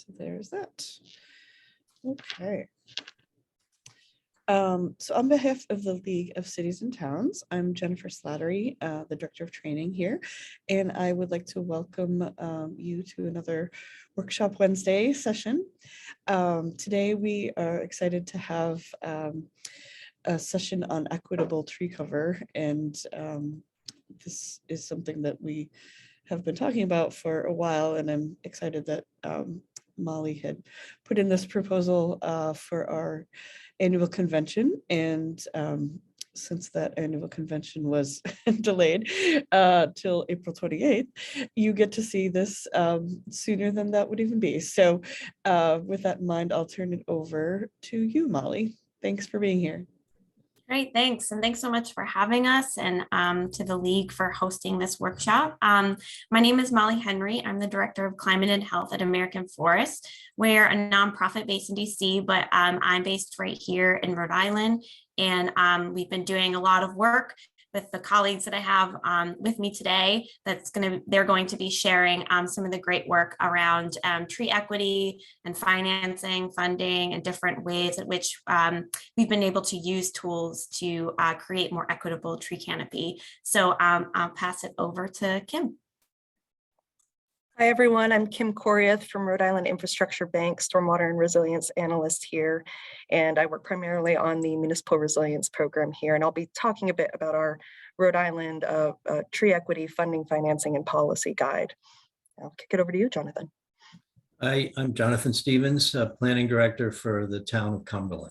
So there's that. Okay. So on behalf of the League of Cities and Towns, I'm Jennifer Slattery, the Director of Training here, and I would like to welcome you to another Workshop Wednesday session. Today we are excited to have a session on equitable tree cover, and this is something that we have been talking about for a while, and I'm excited that Molly had put in this proposal for our annual convention, and since that annual convention was delayed till April 28th, you get to see this sooner than that would even be. So with that in mind, I'll turn it over to you, Molly. Thanks for being here. Great, thanks. And thanks so much for having us, and to the League for hosting this workshop. My name is Molly Henry. I'm the Director of Climate and Health at American Forest. We're a nonprofit based in DC, but I'm based right here in Rhode Island. And we've been doing a lot of work with the colleagues that I have with me today. They're going to be sharing some of the great work around tree equity and financing, funding, and different ways in which we've been able to use tools to create more equitable tree canopy. So I'll pass it over to Kim. Hi, everyone. I'm Kim Coriath from Rhode Island Infrastructure Bank, Stormwater and Resilience Analyst here. And I work primarily on the Municipal Resilience Program here. And I'll be talking a bit about our Rhode Island Tree Equity Funding, Financing, and Policy Guide. I'll kick it over to you, Jonathan. Hi, I'm Jonathan Stevens, Planning Director for the town of Cumberland.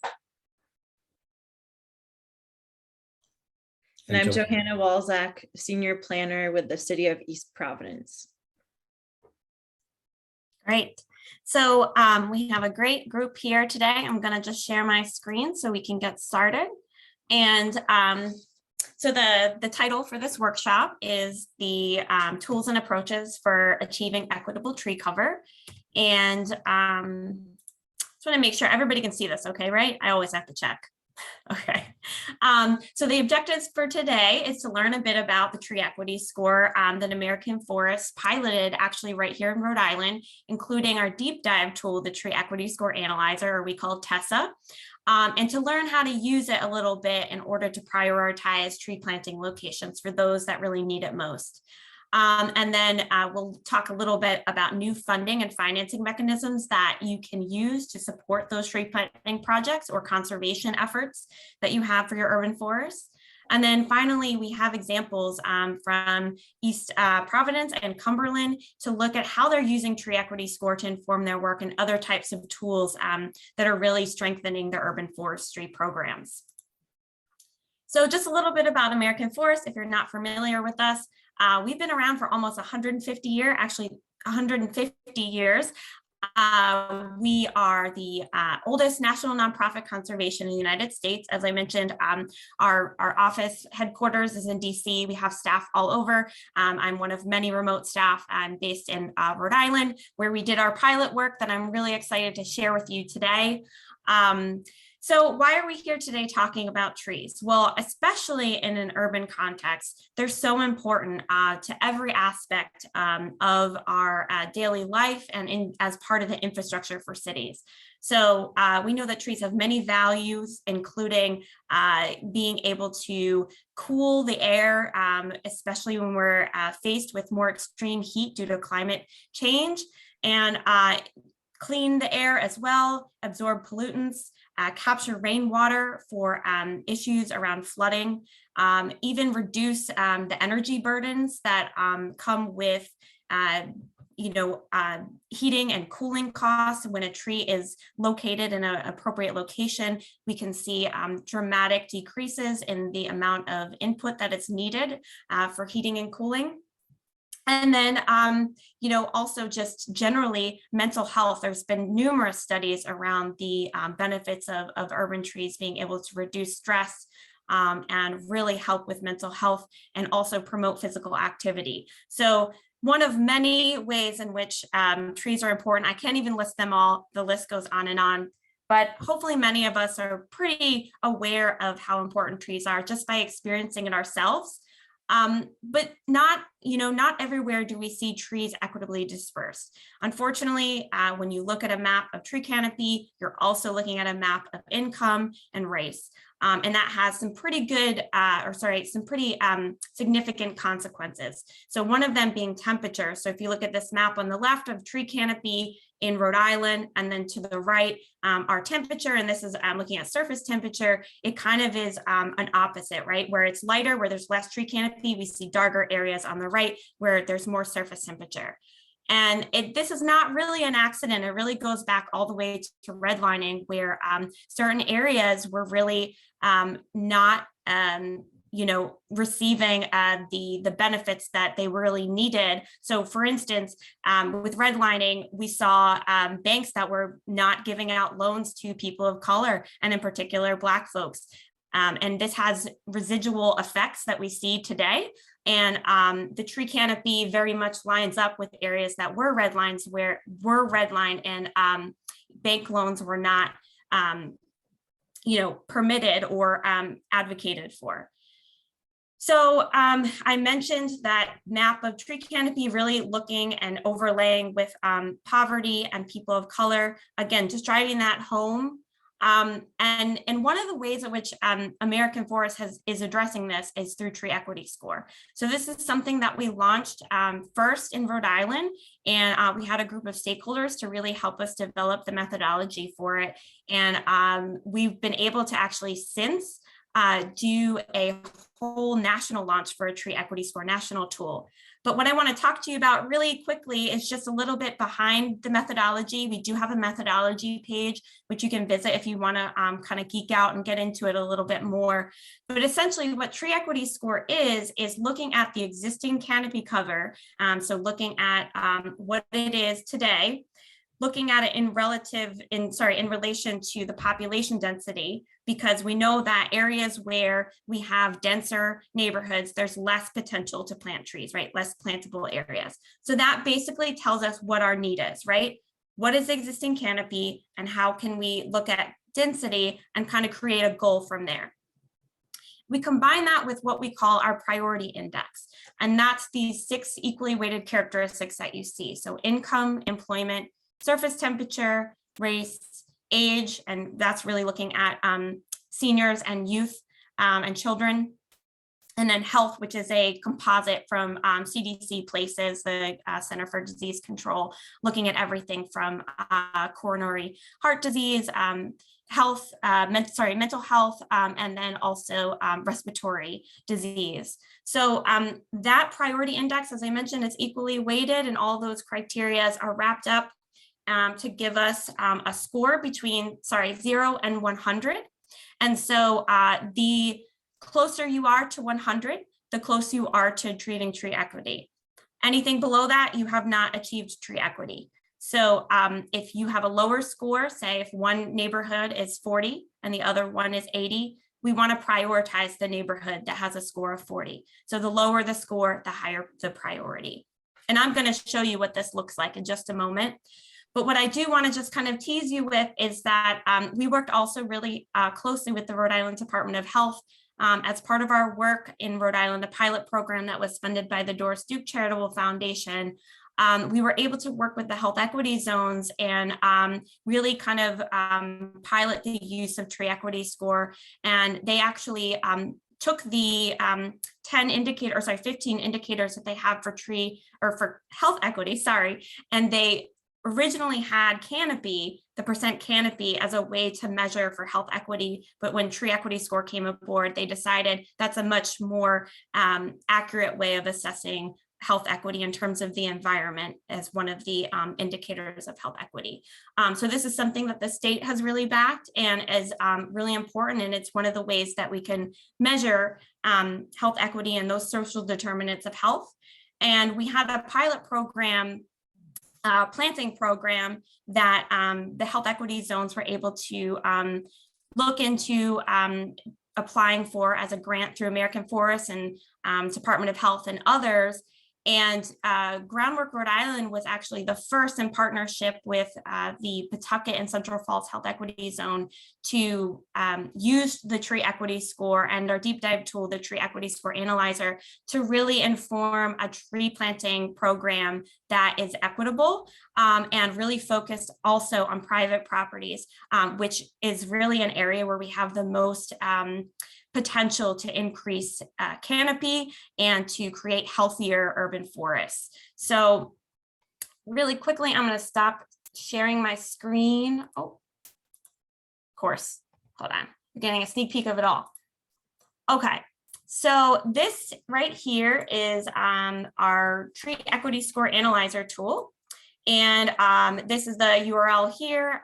And I'm Johanna Walzak, Senior Planner with the City of East Providence. Great. So we have a great group here today. I'm going to just share my screen so we can get started. And so the title for this workshop is the Tools and Approaches for Achieving Equitable Tree Cover. And just want to make sure everybody can see this, okay, right? I always have to check. Okay. So the objectives for today is to learn a bit about the tree equity score that American Forest piloted actually right here in Rhode Island, including our deep dive tool, the Tree Equity Score Analyzer, or we call TESA, and to learn how to use it a little bit in order to prioritize tree planting locations for those that really need it most. And then we'll talk a little bit about new funding and financing mechanisms that you can use to support those tree planting projects or conservation efforts that you have for your urban forests. And then finally, we have examples from East Providence and Cumberland to look at how they're using tree equity score to inform their work and other types of tools that are really strengthening their urban forestry programs. So just a little bit about American Forest, if you're not familiar with us. We've been around for almost 150 years, actually 150 years. We are the oldest national nonprofit conservation in the United States. As I mentioned, our office headquarters is in DC. We have staff all over. I'm one of many remote staff. I'm based in Rhode Island, where we did our pilot work that I'm really excited to share with you today. So why are we here today talking about trees? Well, especially in an urban context, they're so important to every aspect of our daily life and as part of the infrastructure for cities. So we know that trees have many values, including being able to cool the air, especially when we're faced with more extreme heat due to climate change, and clean the air as well, absorb pollutants, capture rainwater for issues around flooding, even reduce the energy burdens that come with heating and cooling costs. When a tree is located in an appropriate location, we can see dramatic decreases in the amount of input that is needed for heating and cooling. And then, also just generally mental health. There's been numerous studies around the benefits of urban trees being able to reduce stress and really help with mental health and also promote physical activity. So one of many ways in which trees are important. I can't even list them all. The list goes on and on. But hopefully many of us are pretty aware of how important trees are just by experiencing it ourselves. But not, not everywhere do we see trees equitably dispersed. Unfortunately, when you look at a map of tree canopy, you're also looking at a map of income and race. And that has some pretty good, some pretty significant consequences. So one of them being temperature. So if you look at this map on the left of tree canopy in Rhode Island, and then to the right, our temperature, and this is looking at surface temperature, it kind of is an opposite, right? Where it's lighter, where there's less tree canopy, we see darker areas on the right where there's more surface temperature. And this is not really an accident. It really goes back all the way to redlining, where certain areas were really not receiving the benefits that they really needed. So for instance, with redlining, we saw banks that were not giving out loans to people of color, and in particular Black folks. And this has residual effects that we see today. And the tree canopy very much lines up with areas that were redlined and bank loans were not permitted or advocated for. So I mentioned that map of tree canopy really looking and overlaying with poverty and people of color, again, just driving that home. And one of the ways in which American Forest is addressing this is through tree equity score. So this is something that we launched first in Rhode Island, and we had a group of stakeholders to really help us develop the methodology for it. And we've been able to actually since do a whole national launch for a tree equity score national tool. But what I want to talk to you about really quickly is just a little bit behind the methodology. We do have a methodology page, which you can visit if you want to kind of geek out and get into it a little bit more. But essentially what tree equity score is looking at the existing canopy cover. So looking at what it is today, looking at it in relation to the population density, because we know that areas where we have denser neighborhoods, there's less potential to plant trees, right? Less plantable areas. So that basically tells us what our need is, right? What is the existing canopy and how can we look at density and kind of create a goal from there? We combine that with what we call our priority index, and that's these 6 equally weighted characteristics that you see. So income, employment, surface temperature, race, age, and that's really looking at seniors and youth and children. And then health, which is a composite from CDC places, the Center for Disease Control, looking at everything from coronary heart disease, health, mental health, and then also respiratory disease. So that priority index, as I mentioned, is equally weighted, and all those criteria are wrapped up to give us a score between 0 and 100. And so the closer you are to 100, the closer you are to achieving tree equity. Anything below that, you have not achieved tree equity. So if you have a lower score, say if one neighborhood is 40 and the other one is 80, we want to prioritize the neighborhood that has a score of 40. So the lower the score, the higher the priority. And I'm going to show you what this looks like in just a moment. But what I do want to just kind of tease you with is that we worked also really closely with the Rhode Island Department of Health as part of our work in Rhode Island, a pilot program that was funded by the Doris Duke Charitable Foundation. We were able to work with the health equity zones and really kind of pilot the use of tree equity score. And they actually took the 15 indicators that they have for tree or for health equity, and they originally had canopy, the percent canopy, as a way to measure for health equity. But when tree equity score came aboard, they decided that's a much more accurate way of assessing health equity in terms of the environment as one of the indicators of health equity. So this is something that the state has really backed and is really important. And it's one of the ways that we can measure health equity and those social determinants of health. And we had a pilot program, planting program, that the health equity zones were able to look into applying for as a grant through American Forest and Department of Health and others. And Groundwork Rhode Island was actually the first in partnership with the Pawtucket and Central Falls Health Equity Zone to use the tree equity score and our deep dive tool, the tree equity score analyzer, to really inform a tree planting program that is equitable and really focused also on private properties, which is really an area where we have the most potential to increase canopy and to create healthier urban forests. So really quickly, I'm going to stop sharing my screen. Oh, of course, hold on. We're getting a sneak peek of it all. Okay, so this right here is our tree equity score analyzer tool. And this is the URL here.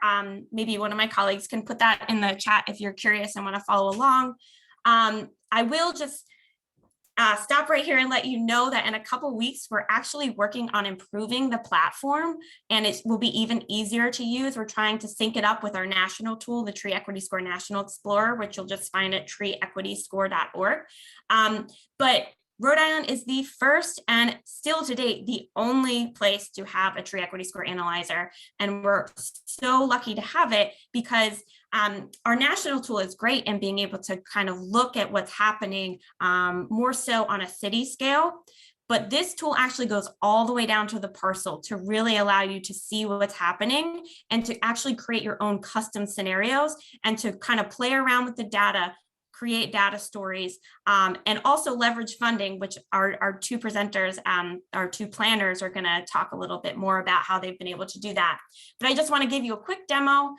Maybe one of my colleagues can put that in the chat if you're curious and want to follow along. I will just stop right here and let you know that in a couple weeks, we're actually working on improving the platform, and it will be even easier to use. We're trying to sync it up with our national tool, the Tree Equity Score National Explorer, which you'll just find at treeequityscore.org. But Rhode Island is the first and still to date, the only place to have a tree equity score analyzer. And we're so lucky to have it because our national tool is great in being able to kind of look at what's happening more so on a city scale. But this tool actually goes all the way down to the parcel to really allow you to see what's happening and to actually create your own custom scenarios and to kind of play around with the data, create data stories, and also leverage funding, which our two presenters, our two planners are going to talk a little bit more about how they've been able to do that. But I just want to give you a quick demo.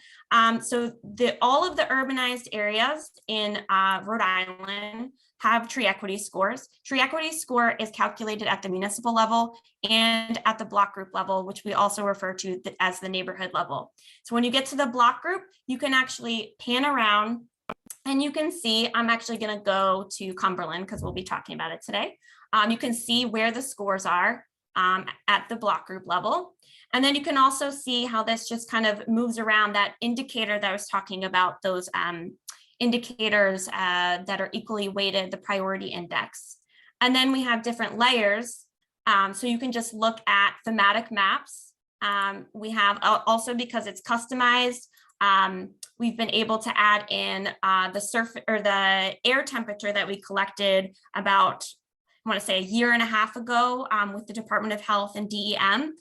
So all of the urbanized areas in Rhode Island have tree equity scores. Tree equity score is calculated at the municipal level and at the block group level, which we also refer to as the neighborhood level. So when you get to the block group, you can actually pan around and you can see, I'm actually going to go to Cumberland because we'll be talking about it today. You can see where the scores are at the block group level. And then you can also see how this just kind of moves around that indicator that I was talking about, those indicators that are equally weighted, the priority index. And then we have different layers. So you can just look at thematic maps. We have also, because it's customized, we've been able to add in the air temperature that we collected about, I want to say, a year and a half ago with the Department of Health and DEM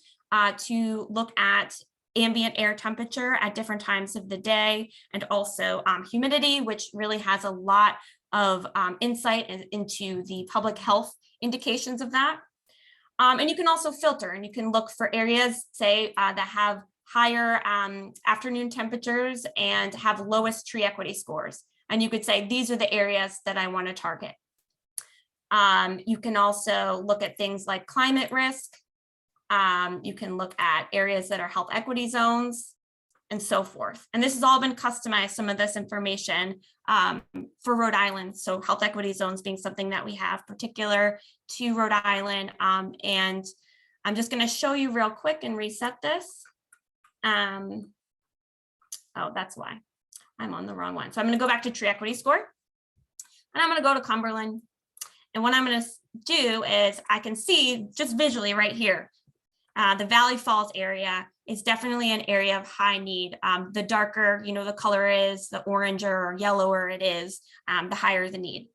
to look at ambient air temperature at different times of the day, and also humidity, which really has a lot of insight into the public health indications of that. And you can also filter, and you can look for areas, say, that have higher afternoon temperatures and have lowest tree equity scores. And you could say, these are the areas that I want to target. You can also look at things like climate risk. You can look at areas that are health equity zones and so forth. And this has all been customized, some of this information for Rhode Island. So health equity zones being something that we have particular to Rhode Island. And I'm just going to show you real quick and reset this. Oh, that's why I'm on the wrong one. So I'm going to go back to tree equity score and I'm going to go to Cumberland. And what I'm going to do is I can see just visually right here, the Valley Falls area is definitely an area of high need. The darker, the color is, the oranger or yellower it is, the higher the need.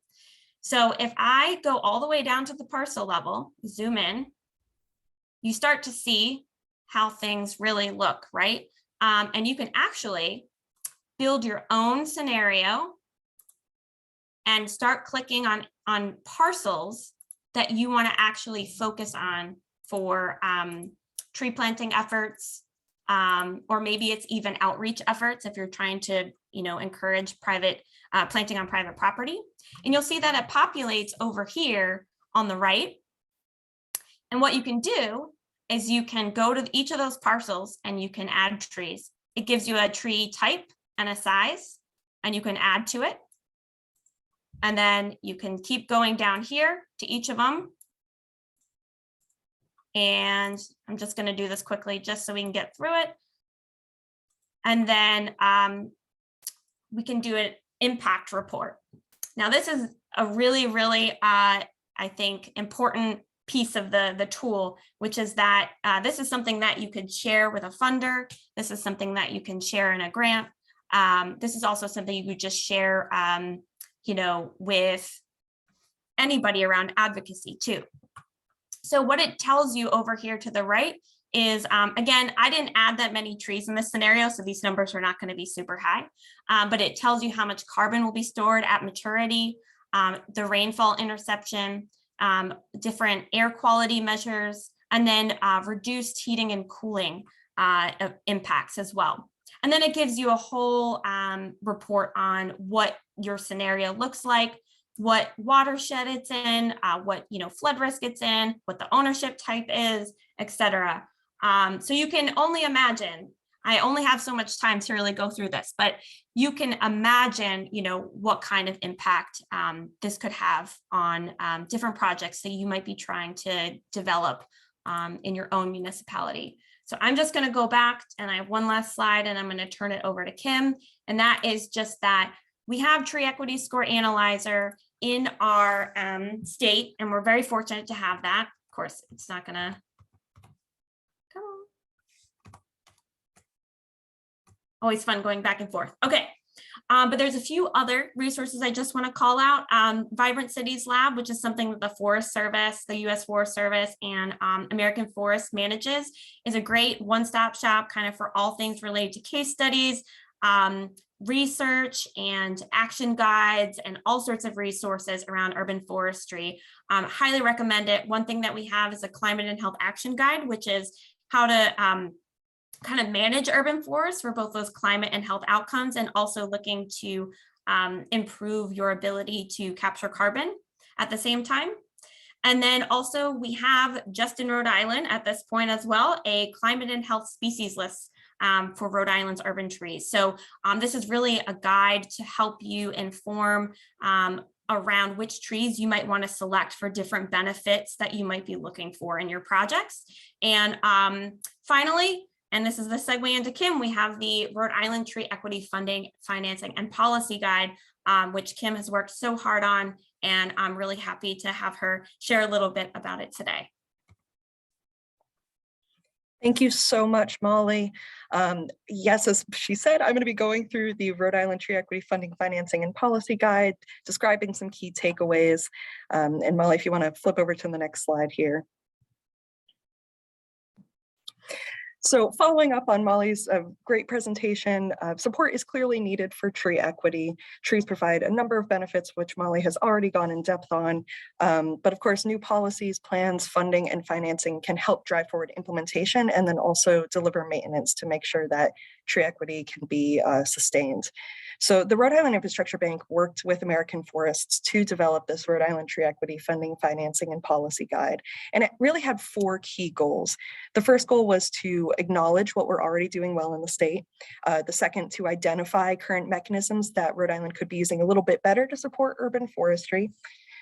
So if I go all the way down to the parcel level, zoom in, you start to see how things really look, right? And you can actually build your own scenario and start clicking on parcels that you want to actually focus on for tree planting efforts, or maybe it's even outreach efforts if you're trying to, encourage private planting on private property. And you'll see that it populates over here on the right. And what you can do is you can go to each of those parcels and you can add trees. It gives you a tree type and a size, and you can add to it. And then you can keep going down here to each of them. And I'm just going to do this quickly just so we can get through it. And then we can do an impact report. Now, this is a really, really, I think, important piece of the tool, which is that this is something that you could share with a funder. This is something that you can share in a grant. This is also something you could just share, with anybody around advocacy too. So what it tells you over here to the right is, again, I didn't add that many trees in this scenario, so these numbers are not going to be super high, but it tells you how much carbon will be stored at maturity, the rainfall interception, different air quality measures, and then reduced heating and cooling impacts as well. And then it gives you a whole report on what your scenario looks like, what watershed it's in, what flood risk it's in, what the ownership type is, etc. So you can only imagine. I only have so much time to really go through this, but you can imagine, what kind of impact this could have on different projects that you might be trying to develop in your own municipality. So I'm just going to go back, and I have one last slide, and I'm going to turn it over to Kim. And that is just that we have Tree Equity Score Analyzer in our state, and we're very fortunate to have that. Of course, it's not going to come on. Always fun going back and forth. Okay. But there's a few other resources I just want to call out. Vibrant Cities Lab, which is something that the Forest Service, the U.S. Forest Service, and American Forest manages, is a great one-stop shop kind of for all things related to case studies, research, and action guides, and all sorts of resources around urban forestry. Highly recommend it. One thing that we have is a climate and health action guide, which is how to kind of manage urban forests for both those climate and health outcomes, and also looking to improve your ability to capture carbon at the same time. And then also we have, just in Rhode Island at this point as well, a climate and health species list for Rhode Island's urban trees. So this is really a guide to help you inform around which trees you might want to select for different benefits that you might be looking for in your projects. And finally, and this is the segue into Kim, we have the Rhode Island Tree Equity Funding, Financing, and Policy Guide, which Kim has worked so hard on, and I'm really happy to have her share a little bit about it today. Thank you so much, Molly. Yes, as she said, I'm going to be going through the Rhode Island Tree Equity Funding, Financing, and Policy Guide, describing some key takeaways. And Molly, if you want to flip over to the next slide here. So following up on Molly's great presentation, support is clearly needed for tree equity. Trees provide a number of benefits, which Molly has already gone in depth on. But of course, new policies, plans, funding, and financing can help drive forward implementation, and then also deliver maintenance to make sure that tree equity can be sustained. So the Rhode Island Infrastructure Bank worked with American Forests to develop this Rhode Island Tree Equity Funding, Financing, and Policy Guide. And it really had 4 key goals. The first goal was to acknowledge what we're already doing well in the state. The second, to identify current mechanisms that Rhode Island could be using a little bit better to support urban forestry.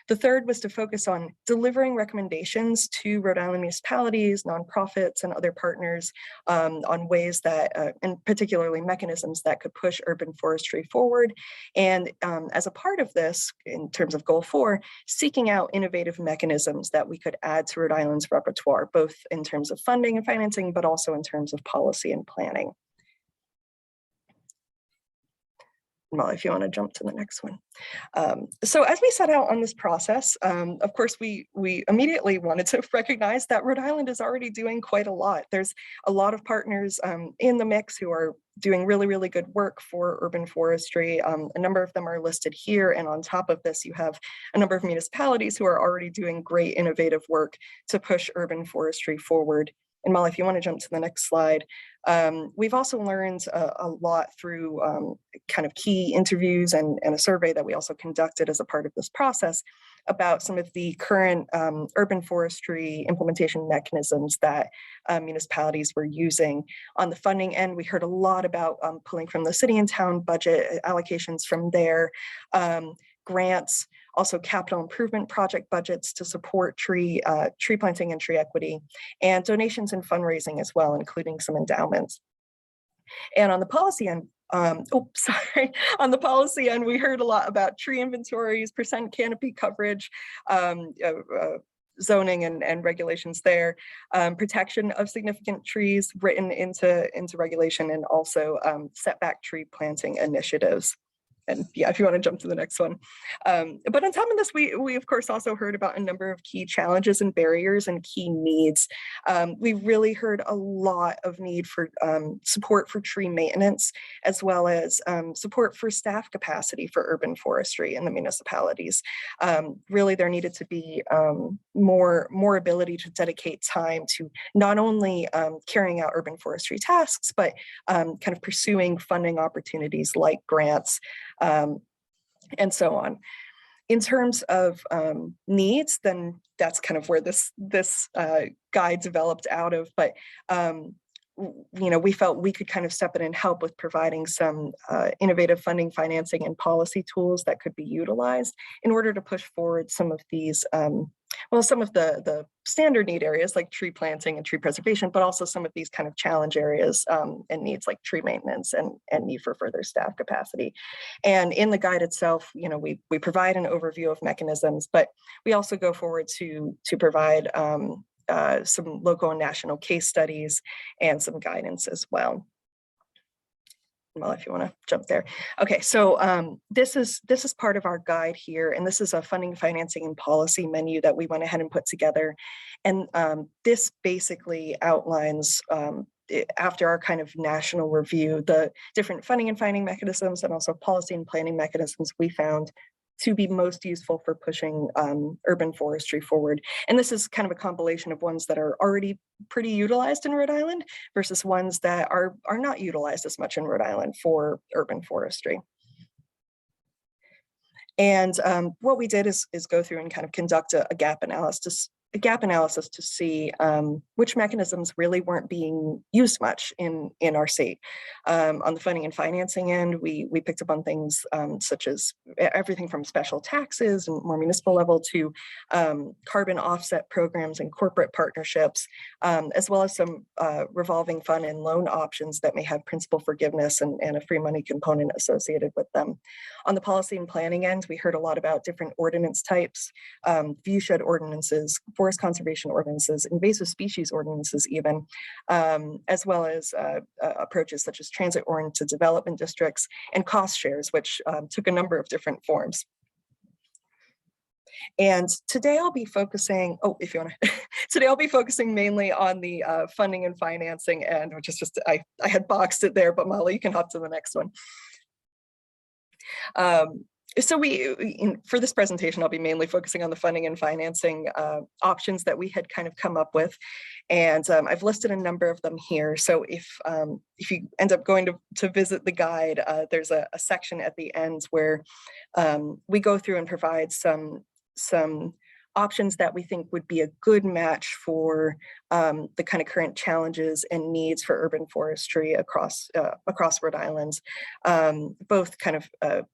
The third was to focus on delivering recommendations to Rhode Island municipalities, nonprofits, and other partners on ways that, and particularly mechanisms that could push urban forestry forward. And as a part of this, in terms of goal 4, seeking out innovative mechanisms that we could add to Rhode Island's repertoire, both in terms of funding and financing, but also in terms of policy and planning. Molly, if you want to jump to the next one. So as we set out on this process, of course, we immediately wanted to recognize that Rhode Island is already doing quite a lot. There's a lot of partners in the mix who are doing really, really good work for urban forestry. A number of them are listed here. And on top of this, you have a number of municipalities who are already doing great innovative work to push urban forestry forward. And Molly, if you want to jump to the next slide. We've also learned a lot through kind of key interviews and a survey that we also conducted as a part of this process about some of the current urban forestry implementation mechanisms that municipalities were using. On the funding end, we heard a lot about pulling from the city and town budget, allocations from there, grants, also capital improvement project budgets to support tree planting and tree equity, and donations and fundraising as well, including some endowments. And on the policy end, on the policy end, we heard a lot about tree inventories, percent canopy coverage, zoning and regulations there, protection of significant trees written into regulation, and also setback tree planting initiatives. And yeah, if you want to jump to the next one. But on top of this, we of course also heard about a number of key challenges and barriers and key needs. We really heard a lot of need for support for tree maintenance, as well as support for staff capacity for urban forestry in the municipalities. Really, there needed to be more ability to dedicate time to not only carrying out urban forestry tasks, but kind of pursuing funding opportunities like grants, and so on. In terms of needs, then that's kind of where this guide developed out of. But we felt we could kind of step in and help with providing some innovative funding, financing, and policy tools that could be utilized in order to push forward some of these, some of the standard need areas like tree planting and tree preservation, but also some of these kind of challenge areas and needs like tree maintenance and need for further staff capacity. And in the guide itself, we provide an overview of mechanisms, but we also go forward to provide some local and national case studies and some guidance as well. Well, if you want to jump there. Okay, so this is part of our guide here, and this is a funding, financing, and policy menu that we went ahead and put together. And this basically outlines, after our kind of national review, the different funding and financing mechanisms and also policy and planning mechanisms we found to be most useful for pushing urban forestry forward. And this is kind of a compilation of ones that are already pretty utilized in Rhode Island versus ones that are not utilized as much in Rhode Island for urban forestry. And what we did is go through and kind of conduct a gap analysis to see which mechanisms really weren't being used much in our state. On the funding and financing end, we picked up on things such as everything from special taxes and more municipal level to carbon offset programs and corporate partnerships, as well as some revolving fund and loan options that may have principal forgiveness and a free money component associated with them. On the policy and planning end, we heard a lot about different ordinance types, viewshed ordinances, forest conservation ordinances, invasive species ordinances even, as well as approaches such as transit-oriented development districts and cost shares, which took a number of different forms. And today I'll be focusing, today I'll be focusing mainly on the funding and financing end, which is just, I had boxed it there, but Molly, you can hop to the next one. So for this presentation, I'll be mainly focusing on the funding and financing options that we had kind of come up with. And I've listed a number of them here. So if you end up going to visit the guide, there's a section at the end where we go through and provide some options that we think would be a good match for the kind of current challenges and needs for urban forestry across Rhode Island, both kind of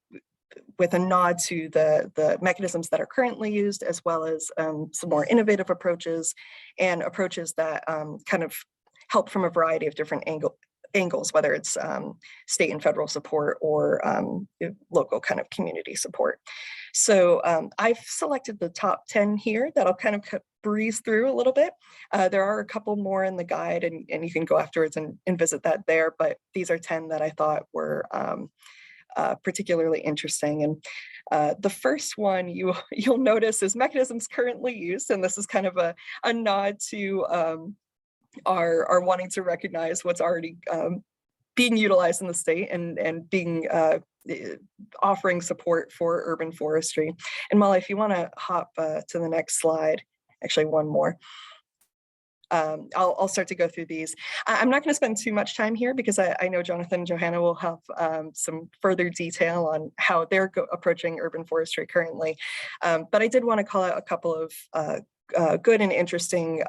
with a nod to the mechanisms that are currently used, as well as some more innovative approaches and approaches that kind of help from a variety of different angles, whether it's state and federal support or local kind of community support. So I've selected the top 10 here that I'll kind of breeze through a little bit. There are a couple more in the guide, and you can go afterwards and visit that there, but these are 10 that I thought were particularly interesting. And the first one you'll notice is mechanisms currently used, and this is kind of a nod to our wanting to recognize what's already being utilized in the state and being offering support for urban forestry. And Molly, if you want to hop to the next slide, actually one more. I'll start to go through these. I'm not going to spend too much time here because I know Jonathan and Johanna will have some further detail on how they're approaching urban forestry currently. But I did want to call out a couple of good and interesting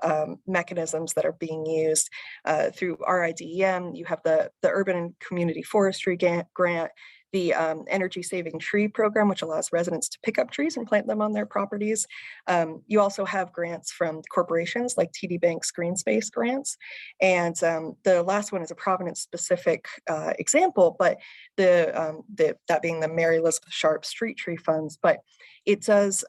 mechanisms that are being used through RIDEM. You have the Urban and Community Forestry Grant, the Energy Saving Tree Program, which allows residents to pick up trees and plant them on their properties. You also have grants from corporations like TD Bank's Green Space grants. And the last one is a Providence-specific example, but that being the Mary Elizabeth Sharp Street Tree Funds. But it does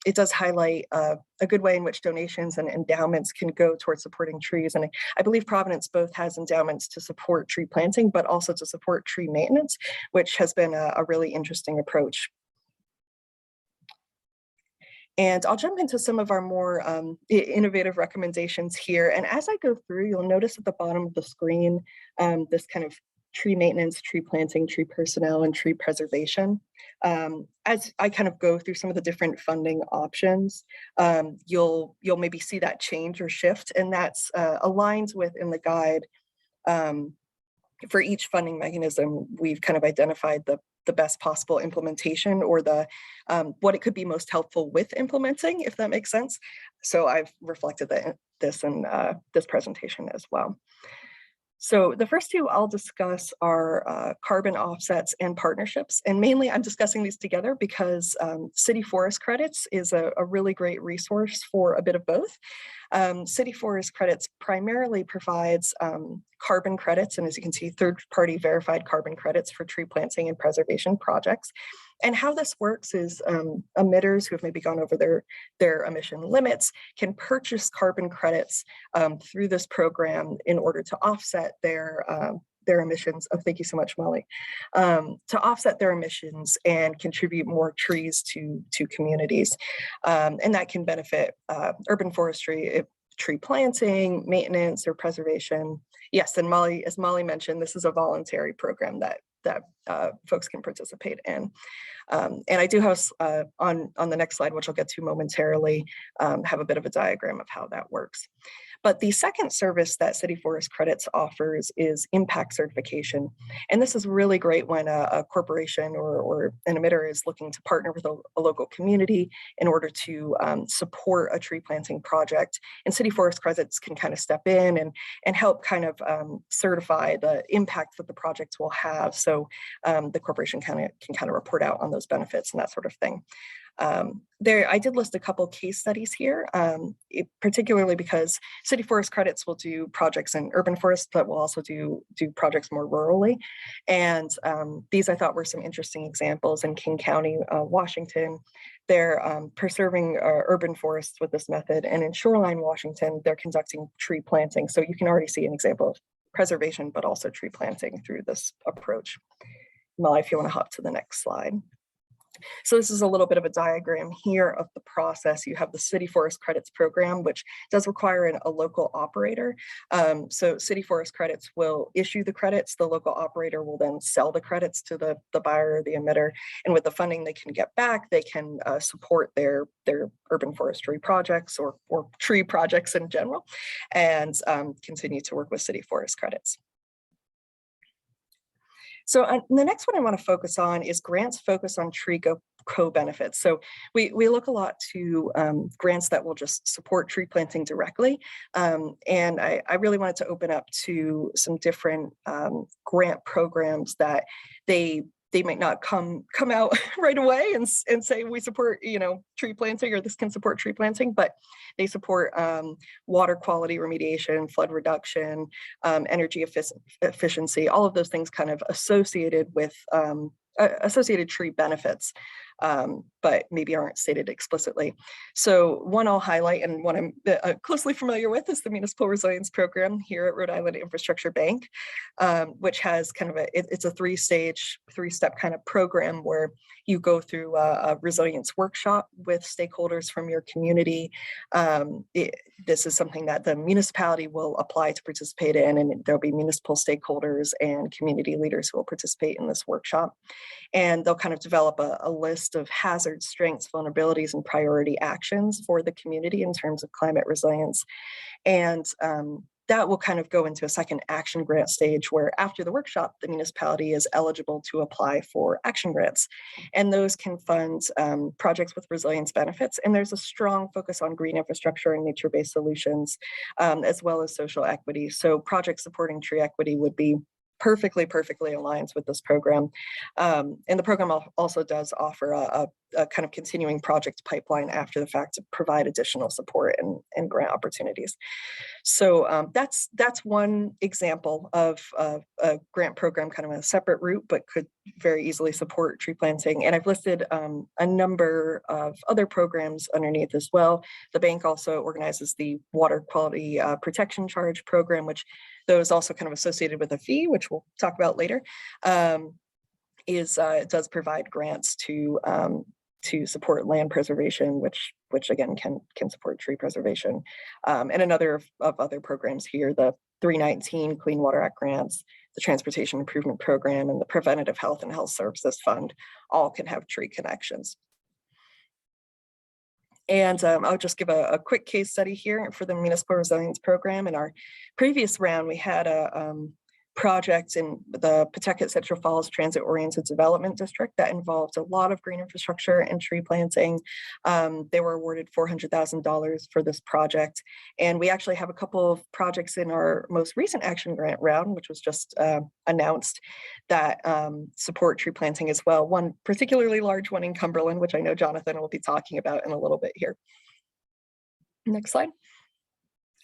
it does highlight a good way in which donations and endowments can go towards supporting trees. And I believe Providence both has endowments to support tree planting, but also to support tree maintenance, which has been a really interesting approach. And I'll jump into some of our more innovative recommendations here. And as I go through, you'll notice at the bottom of the screen, this kind of tree maintenance, tree planting, tree personnel, and tree preservation. As I kind of go through some of the different funding options, you'll maybe see that change or shift, and that's aligns with in the guide. For each funding mechanism, we've kind of identified the best possible implementation, or the what it could be most helpful with implementing, if that makes sense. So I've reflected this in this presentation as well. So the first two I'll discuss are carbon offsets and partnerships. And mainly I'm discussing these together because city forest credits is a really great resource for a bit of both. City forest credits primarily provides carbon credits, and as you can see, third-party verified carbon credits for tree planting and preservation projects. And how this works is emitters who have maybe gone over their emission limits can purchase carbon credits through this program in order to offset their emissions. Oh, thank you so much, Molly. To offset their emissions and contribute more trees to communities. And that can benefit urban forestry, tree planting, maintenance, or preservation. Yes, and Molly, as Molly mentioned, this is a voluntary program that folks can participate in. And I do have on the next slide, which I'll get to momentarily, have a bit of a diagram of how that works. But the second service that City Forest Credits offers is impact certification. And this is really great when a corporation or an emitter is looking to partner with a local community in order to support a tree planting project. And City Forest Credits can kind of step in and help kind of certify the impact that the project will have. So the corporation can kind of report out on those benefits and that sort of thing. I did list a couple case studies here, particularly because City Forest Credits will do projects in urban forests, but will also do projects more rurally. And these I thought were some interesting examples in King County, Washington. They're preserving urban forests with this method. And in Shoreline, Washington, they're conducting tree planting. So you can already see an example of preservation, but also tree planting through this approach. Molly, if you want to hop to the next slide. So this is a little bit of a diagram here of the process. You have the City Forest Credits program, which does require a local operator. So City Forest Credits will issue the credits. The local operator will then sell the credits to the buyer or the emitter. And with the funding they can get back, they can support their urban forestry projects or tree projects in general, and continue to work with City Forest Credits. So the next one I want to focus on is grants focused on tree co-benefits. So we look a lot to grants that will just support tree planting directly. And I really wanted to open up to some different grant programs that they might not come out right away and say we support tree planting, or this can support tree planting, but they support water quality remediation, flood reduction, energy efficiency, all of those things kind of associated with associated tree benefits, but maybe aren't stated explicitly. So one I'll highlight, and one I'm closely familiar with, is the Municipal Resilience Program here at Rhode Island Infrastructure Bank, which has kind of it's a three-step kind of program where you go through a resilience workshop with stakeholders from your community. This is something that the municipality will apply to participate in, and there'll be municipal stakeholders and community leaders who will participate in this workshop. And they'll kind of develop a list of hazards, strengths, vulnerabilities, and priority actions for the community in terms of climate resilience. And that will kind of go into a second action grant stage, where after the workshop, the municipality is eligible to apply for action grants. And those can fund projects with resilience benefits. And there's a strong focus on green infrastructure and nature-based solutions, as well as social equity. So projects supporting tree equity would be perfectly aligns with this program. And the program also does offer a a kind of continuing project pipeline after the fact to provide additional support and grant opportunities. So that's one example of a grant program, kind of a separate route, but could very easily support tree planting. And I've listed a number of other programs underneath as well. The bank also organizes the water quality protection charge program, which those also kind of associated with a fee, which we'll talk about later. It does provide grants to support land preservation, which again can support tree preservation, and another of other programs here, the 319 Clean Water Act grants, the Transportation Improvement Program, and the Preventative Health and Health Services Fund, all can have tree connections. And I'll just give a quick case study here for the Municipal Resilience Program. In our previous round, we had a project in the Pawtucket Central Falls Transit Oriented Development District that involved a lot of green infrastructure and tree planting. They were awarded $400,000 for this project. And we actually have a couple of projects in our most recent action grant round, which was just announced, that support tree planting as well. One particularly large one in Cumberland, which I know Jonathan will be talking about in a little bit here. Next slide.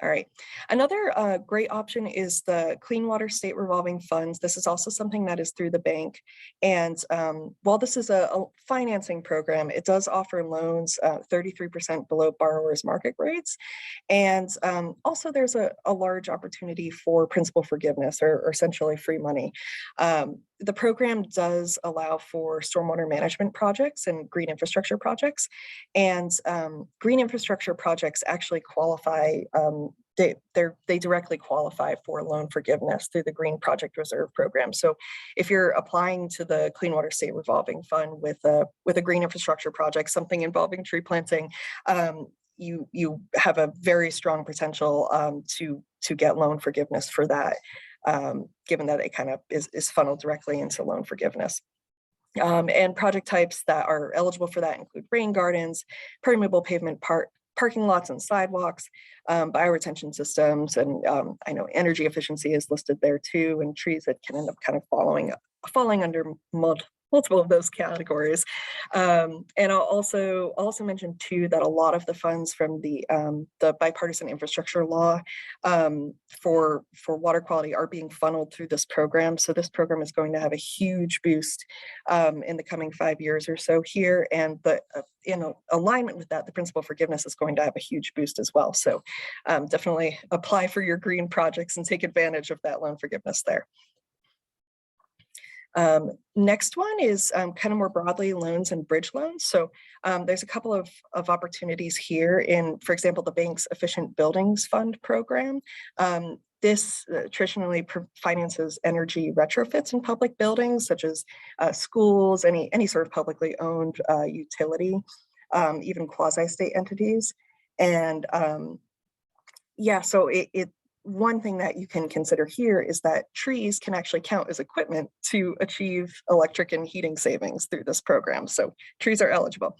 All right. Another great option is the Clean Water State Revolving Funds. This is also something that is through the bank. And while this is a financing program, it does offer loans 33% below borrowers' market rates. And also there's a large opportunity for principal forgiveness or essentially free money. The program does allow for stormwater management projects and green infrastructure projects. And green infrastructure projects actually qualify, they directly qualify for loan forgiveness through the Green Project Reserve Program. So if you're applying to the Clean Water State Revolving Fund with a green infrastructure project, something involving tree planting, you have a very strong potential to get loan forgiveness for that. Given that it kind of is funneled directly into loan forgiveness. And project types that are eligible for that include rain gardens, permeable pavement parking lots and sidewalks, bioretention systems, and I know energy efficiency is listed there too, and trees that can end up kind of falling under multiple of those categories. And I'll also mention too that a lot of the funds from the bipartisan infrastructure law for water quality are being funneled through this program. So this program is going to have a huge boost in the coming 5 years or so here. And in alignment with that, the principal forgiveness is going to have a huge boost as well. So definitely apply for your green projects and take advantage of that loan forgiveness there. Next one is kind of more broadly loans and bridge loans. So there's a couple of opportunities here in, for example, the bank's Efficient Buildings Fund program. This traditionally finances energy retrofits in public buildings, such as schools, any sort of publicly owned utility, even quasi-state entities. And yeah, so one thing that you can consider here is that trees can actually count as equipment to achieve electric and heating savings through this program. So trees are eligible.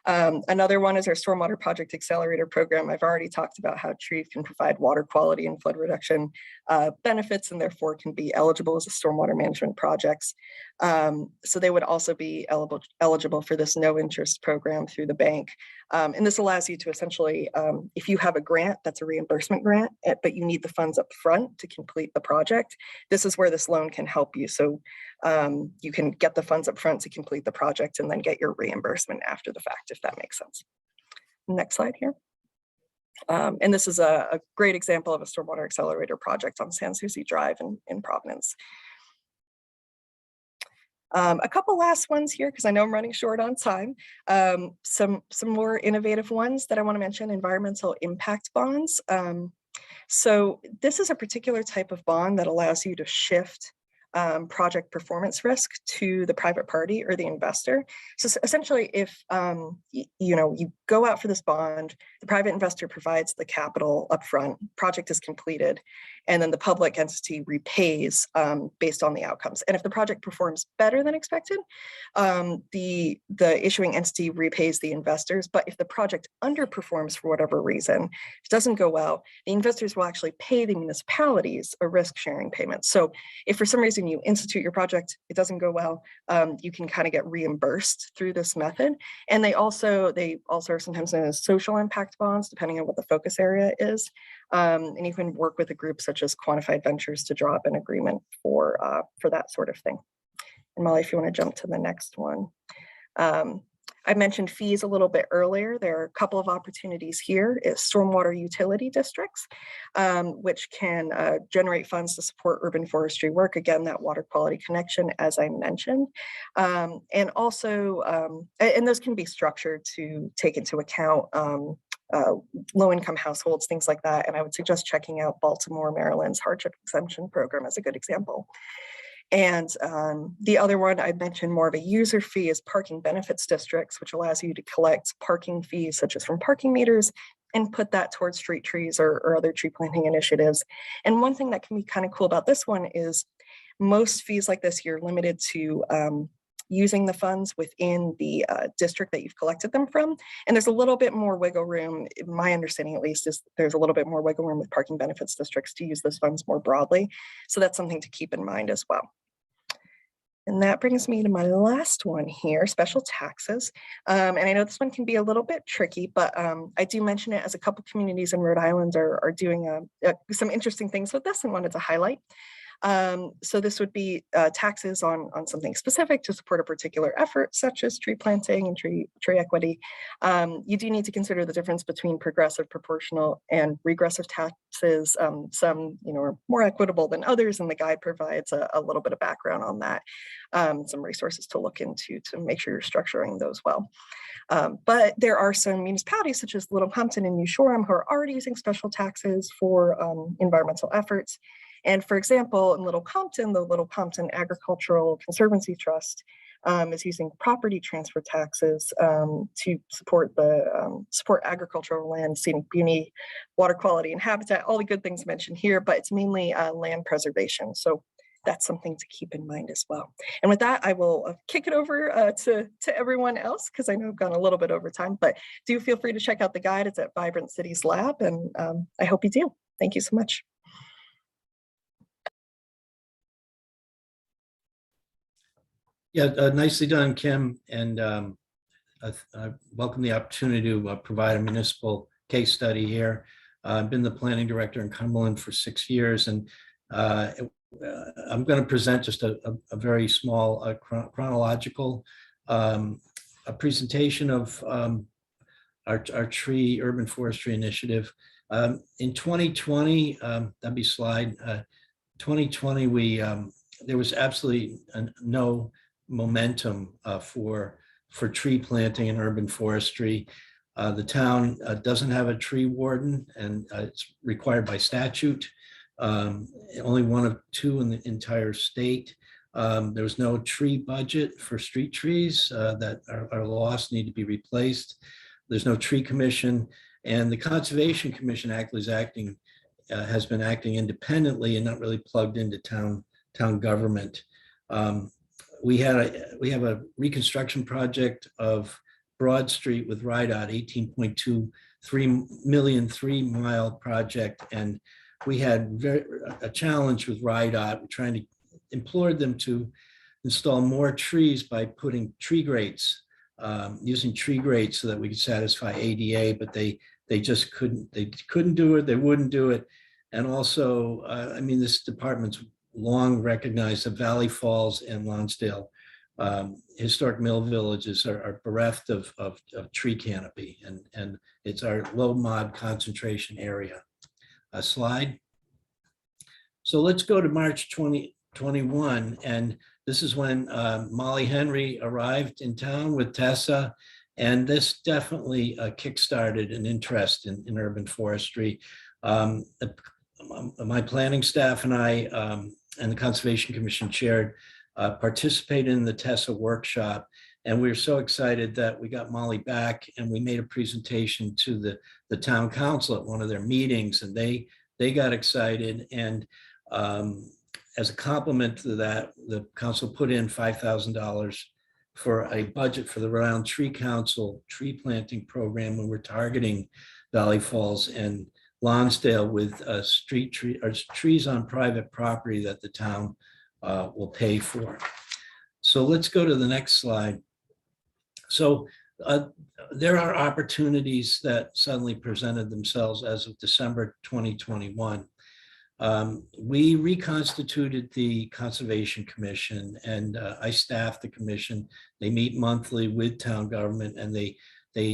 Another one is our Stormwater Project Accelerator program. I've already talked about how trees can provide water quality and flood reduction benefits, and therefore can be eligible as a stormwater management projects. So they would also be eligible for this no interest program through the bank. And this allows you to essentially, if you have a grant that's a reimbursement grant, but you need the funds up front to complete the project, this is where this loan can help you. So you can get the funds up front to complete the project and then get your reimbursement after the fact, if that makes sense. Next slide here. And this is a great example of a stormwater accelerator project on Sans Souci Drive in Providence. A couple last ones here, because I know I'm running short on time. Some more innovative ones that I want to mention: environmental impact bonds. So this is a particular type of bond that allows you to shift project performance risk to the private party or the investor. So essentially, if you go out for this bond, the private investor provides the capital upfront, project is completed, and then the public entity repays based on the outcomes. And if the project performs better than expected, the issuing entity repays the investors. But if the project underperforms for whatever reason, it doesn't go well, the investors will actually pay the municipalities a risk sharing payment. So if for some reason and you institute your project, it doesn't go well, you can kind of get reimbursed through this method. And they also are sometimes known as social impact bonds, depending on what the focus area is. And you can work with a group such as Quantified Ventures to draw up an agreement for that sort of thing. And Molly, if you want to jump to the next one. I mentioned fees a little bit earlier. There are a couple of opportunities here. Is stormwater utility districts, which can generate funds to support urban forestry work. Again, that water quality connection, as I mentioned. And also, and those can be structured to take into account low-income households, things like that. And I would suggest checking out Baltimore, Maryland's hardship exemption program as a good example. And the other one I mentioned, more of a user fee, is parking benefits districts, which allows you to collect parking fees such as from parking meters and put that towards street trees or other tree planting initiatives. And one thing that can be kind of cool about this one is most fees like this, you're limited to using the funds within the district that you've collected them from. And there's a little bit more wiggle room, my understanding at least, is there's a little bit more wiggle room with parking benefits districts to use those funds more broadly. So that's something to keep in mind as well. And that brings me to my last one here, special taxes. And I know this one can be a little bit tricky, but I do mention it as a couple communities in Rhode Island are doing some interesting things with this and wanted to highlight. So this would be taxes on something specific to support a particular effort, such as tree planting and tree equity. You do need to consider the difference between progressive, proportional, and regressive taxes. Some, are more equitable than others, and the guide provides a little bit of background on that. Some resources to look into to make sure you're structuring those well. But there are some municipalities such as Little Compton and New Shoreham who are already using special taxes for environmental efforts. And for example, in Little Compton, the Little Compton Agricultural Conservancy Trust is using property transfer taxes to support agricultural land, scenic beauty, water quality, and habitat, all the good things mentioned here, but it's mainly land preservation. So that's something to keep in mind as well. And with that, I will kick it over to everyone else, because I know I've gone a little bit over time, but do feel free to check out the guide. It's at Vibrant Cities Lab, and I hope you do. Thank you so much. Yeah, nicely done, Kim. And I welcome the opportunity to provide a municipal case study here. I've been the planning director in Cumberland for 6 years, and I'm going to present just a very small chronological a presentation of our tree urban forestry initiative. In 2020, that'd be slide 2020, there was absolutely no momentum for tree planting and urban forestry. The town doesn't have a tree warden, and it's required by statute. Only one of two in the entire state. There was no tree budget for street trees that are lost, need to be replaced. There's no tree commission, and the Conservation Commission has been acting independently and not really plugged into town government. We have a reconstruction project of Broad Street with RIDOT, 18.23 million 3-mile project, and we had a challenge with RIDOT. We're trying to implore them to install more trees by putting tree grates, using tree grates so that we could satisfy ADA, but they just couldn't. They couldn't do it. They wouldn't do it. And also, this department's long recognized that Valley Falls and Lonsdale historic mill villages are bereft of tree canopy, and it's our low mod concentration area. A slide. So let's go to March 2021, and this is when Molly Henry arrived in town with Tessa, and this definitely kickstarted an interest in urban forestry. My planning staff and I and the Conservation Commission chaired participated in the Tessa workshop, and we were so excited that we got Molly back, and we made a presentation to the town council at one of their meetings, and they got excited. And as a compliment to that, the council put in $5,000 for a budget for the Rhode Island Tree Council tree planting program, when we're targeting Valley Falls and Lonsdale with trees on private property that the town will pay for. So let's go to the next slide. So there are opportunities that suddenly presented themselves as of December 2021. We reconstituted the Conservation Commission, and I staff the commission. They meet monthly with town government, and they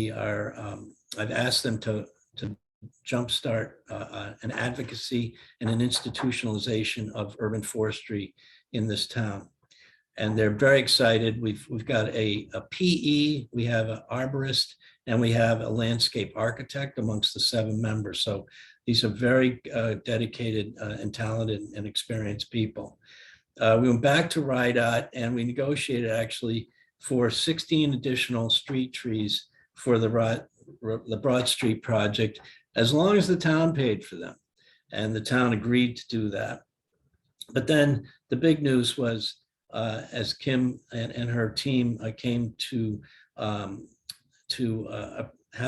are. I've asked them to jumpstart an advocacy and an institutionalization of urban forestry in this town. And they're very excited. We've got a PE, we have an arborist, and we have a landscape architect amongst the 7 members. So these are very dedicated and talented and experienced people. We went back to RIDOT and we negotiated actually for 16 additional street trees for the Broad Street project, as long as the town paid for them. And the town agreed to do that. But then the big news was, as Kim and her team came to have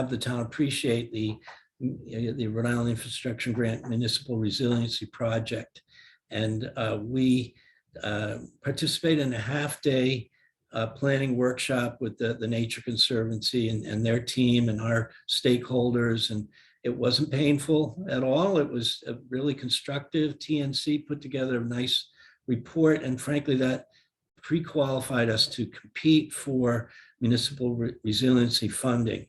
the town appreciate the Rhode Island Infrastructure Grant Municipal Resiliency Project. And we participated in a half-day planning workshop with the Nature Conservancy and their team and our stakeholders. And it wasn't painful at all. It was really constructive. TNC put together a nice report. And frankly, that pre-qualified us to compete for municipal resiliency funding.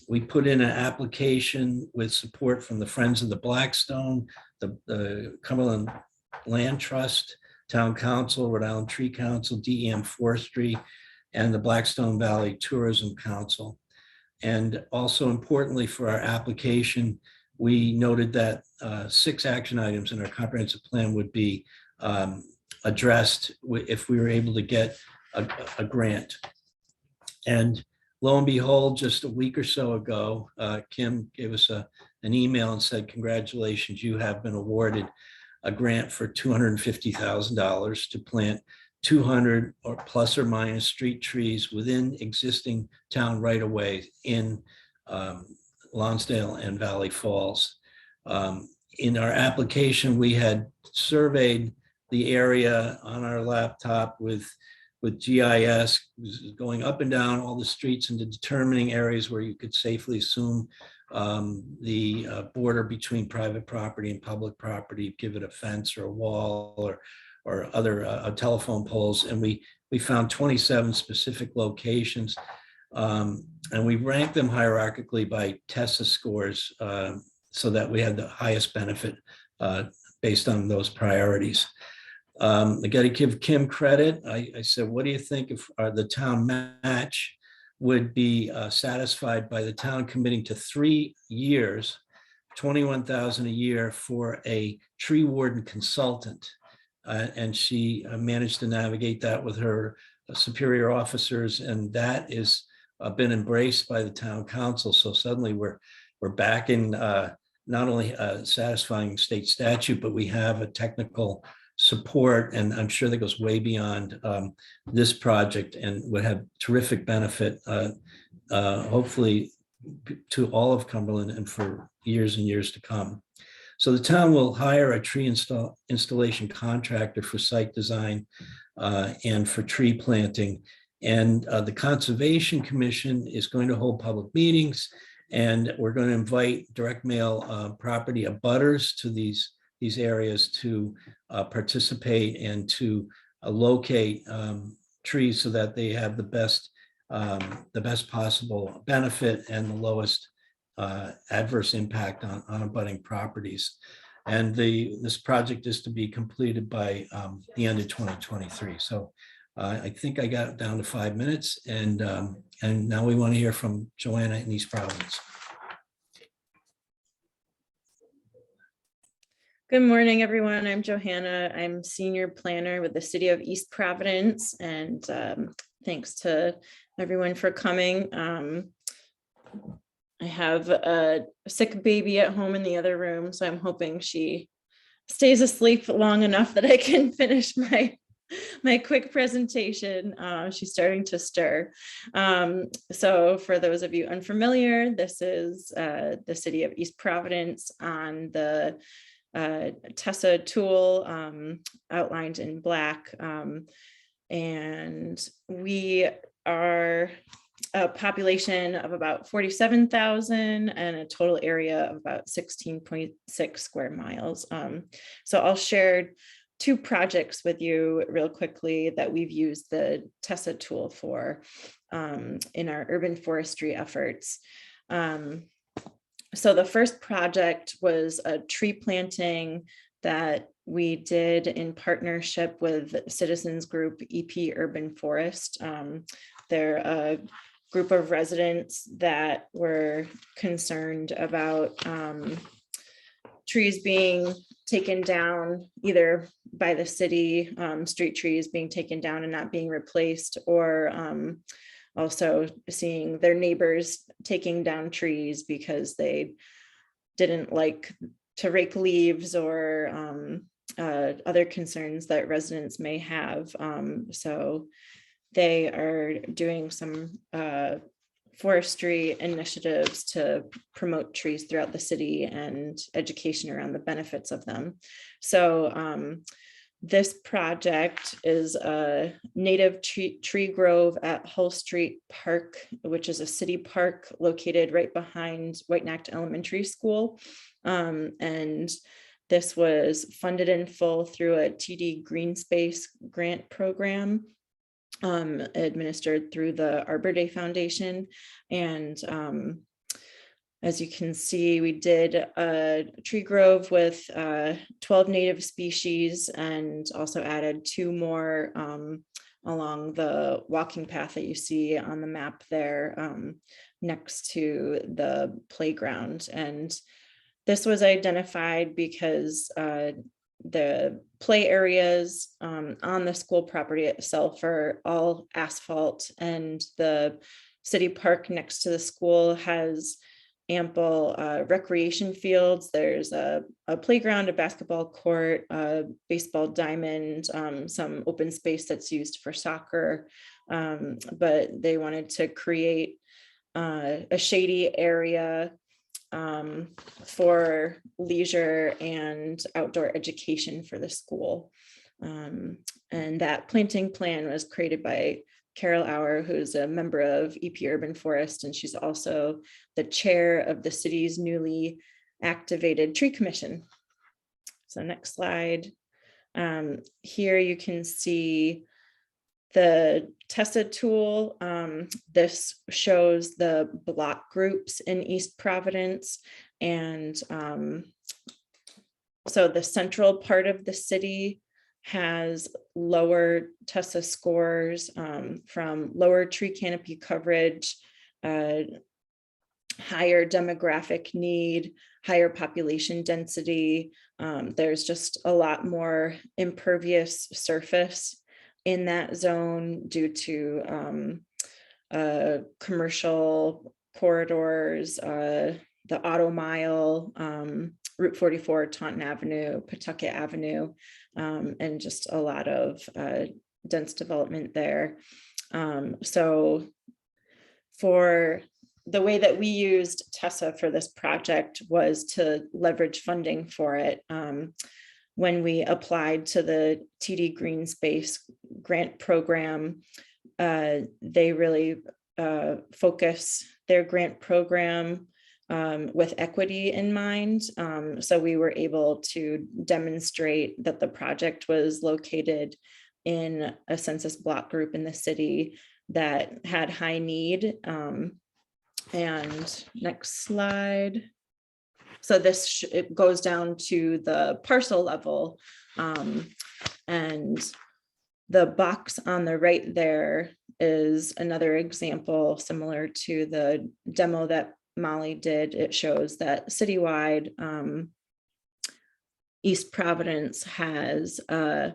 We put in an application with support from the Friends of the Blackstone, the Cumberland Land Trust, Town Council, Rhode Island Tree Council, DEM Forestry, and the Blackstone Valley Tourism Council. And also importantly for our application, we noted that 6 action items in our comprehensive plan would be addressed if we were able to get a grant. And lo and behold, just a week or so ago, Kim gave us an email and said, congratulations, you have been awarded a grant for $250,000 to plant 200 or plus or minus street trees within existing town right-of-way in Lonsdale and Valley Falls. In our application, we had surveyed the area on our laptop with GIS, going up and down all the streets and determining areas where you could safely assume the border between private property and public property, give it a fence or a wall or other telephone poles. And we found 27 specific locations, and we ranked them hierarchically by TESA scores so that we had the highest benefit based on those priorities. I got to give Kim credit. I said, what do you think if the town match would be satisfied by the town committing to 3 years, $21,000 a year for a tree warden consultant? And she managed to navigate that with her superior officers, and that is been embraced by the town council. So suddenly we're back in not only satisfying state statute, but we have a technical support, and I'm sure that goes way beyond this project and would have terrific benefit, hopefully to all of Cumberland and for years and years to come. So the town will hire a tree installation contractor for site design and for tree planting. And the Conservation Commission is going to hold public meetings, and we're going to invite direct mail property abutters to these areas to participate and to locate trees so that they have the best possible benefit and the lowest adverse impact on abutting properties. And this project is to be completed by the end of 2023. So I think I got down to 5 minutes, and now we want to hear from Joanna in East Providence. Good morning, everyone. I'm Johanna. I'm senior planner with the city of East Providence, and thanks to everyone for coming. I have a sick baby at home in the other room, so I'm hoping she stays asleep long enough that I can finish my quick presentation. She's starting to stir. So for those of you unfamiliar, this is the city of East Providence on the Tessa tool outlined in black. And we are a population of about 47,000 and a total area of about 16.6 square miles. So I'll share 2 projects with you real quickly that we've used the Tessa tool for in our urban forestry efforts. So the first project was a tree planting that we did in partnership with citizens group EP Urban Forest. They're a group of residents that were concerned about trees being taken down either by the city, street trees being taken down and not being replaced, or also seeing their neighbors taking down trees because they didn't like to rake leaves or other concerns that residents may have. So they are doing some forestry initiatives to promote trees throughout the city and education around the benefits of them. So this project is a native tree grove at Hull Street Park, which is a city park located right behind White Neck Elementary School. And this was funded in full through a TD Green Space grant program administered through the Arbor Day Foundation. And as you can see, we did a tree grove with 12 native species and also added 2 more along the walking path that you see on the map there next to the playground. And this was identified because the play areas on the school property itself are all asphalt, and the city park next to the school has ample recreation fields. There's a playground, a basketball court, a baseball diamond, some open space that's used for soccer, but they wanted to create a shady area for leisure and outdoor education for the school. And that planting plan was created by Carol Auer, who's a member of EP Urban Forest, and she's also the chair of the city's newly activated tree commission. So next slide. Here you can see the Tessa tool. This shows the block groups in East Providence. And so the central part of the city has lower Tessa scores from lower tree canopy coverage, higher demographic need, higher population density. There's just a lot more impervious surface in that zone due to commercial corridors, the Auto Mile, Route 44, Taunton Avenue, Pawtucket Avenue, and just a lot of dense development there. So for the way that we used Tessa for this project was to leverage funding for it. When we applied to the TD Green Space grant program, they really focus their grant program with equity in mind. So we were able to demonstrate that the project was located in a census block group in the city that had high need. And next slide. So this it goes down to the parcel level, and the box on the right there is another example similar to the demo that Molly did. It shows that citywide, East Providence has a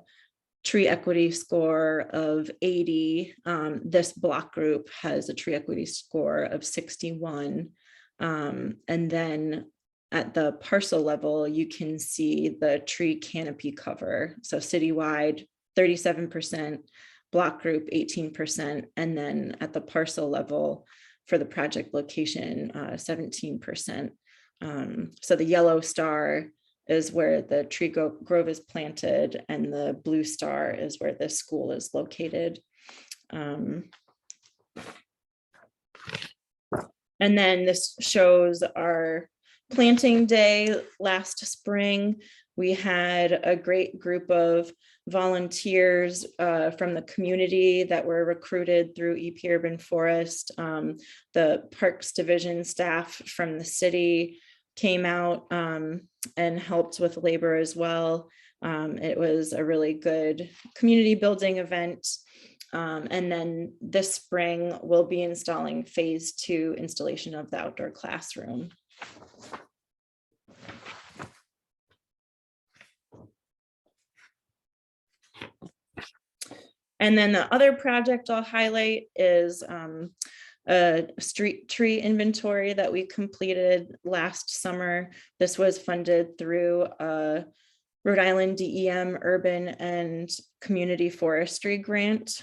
tree equity score of 80. This block group has a tree equity score of 61. And then at the parcel level, you can see the tree canopy cover. So citywide, 37%, block group 18%, and then at the parcel level for the project location, 17%. So the yellow star is where the tree grove is planted, and the blue star is where the school is located. And then this shows our planting day last spring. We had a great group of volunteers from the community that were recruited through EP Urban Forest. The Parks Division staff from the city came out and helped with labor as well. It was a really good community building event. And then this spring, we'll be installing phase 2 installation of the outdoor classroom. And then the other project I'll highlight is a street tree inventory that we completed last summer. This was funded through a Rhode Island DEM Urban and Community Forestry Grant.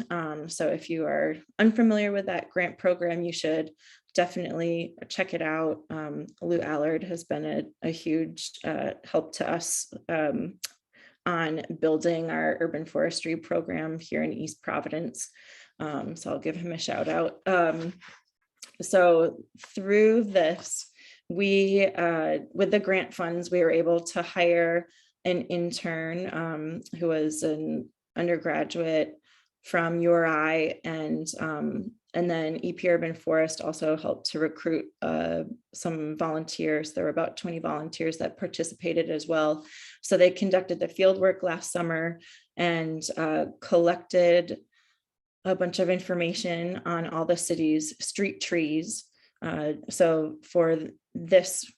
So if you are unfamiliar with that grant program, you should definitely check it out. Lou Allard has been a huge help to us on building our urban forestry program here in East Providence. So I'll give him a shout out. So through this, we, with the grant funds, we were able to hire an intern who was an undergraduate from URI, and then EP Urban Forest also helped to recruit some volunteers. There were about 20 volunteers that participated as well. So they conducted the field work last summer and collected a bunch of information on all the city's street trees. So for this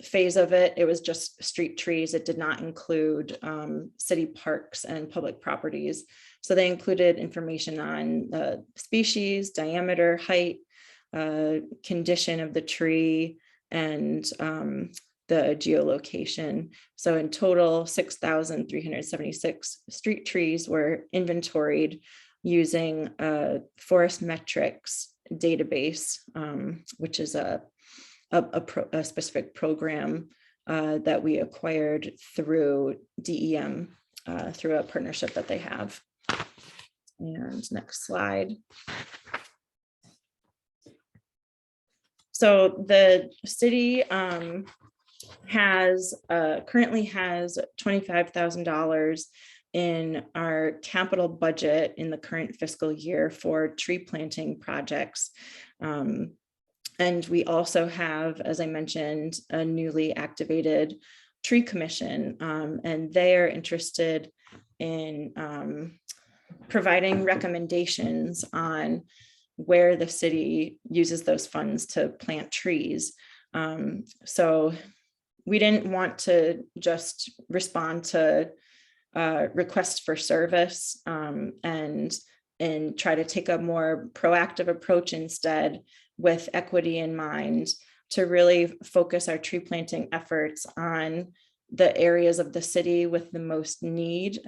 phase of it, it was just street trees. It did not include city parks and public properties. So they included information on the species, diameter, height, condition of the tree, and the geolocation. So in total, 6,376 street trees were inventoried using a forest metrics database, which is a specific program that we acquired through DEM, through a partnership that they have. And next slide. So the city currently has $25,000 in our capital budget in the current fiscal year for tree planting projects. And we also have, as I mentioned, a newly activated tree commission, and they are interested in providing recommendations on where the city uses those funds to plant trees. So we didn't want to just respond to requests for service and try to take a more proactive approach instead, with equity in mind, to really focus our tree planting efforts on the areas of the city with the most need,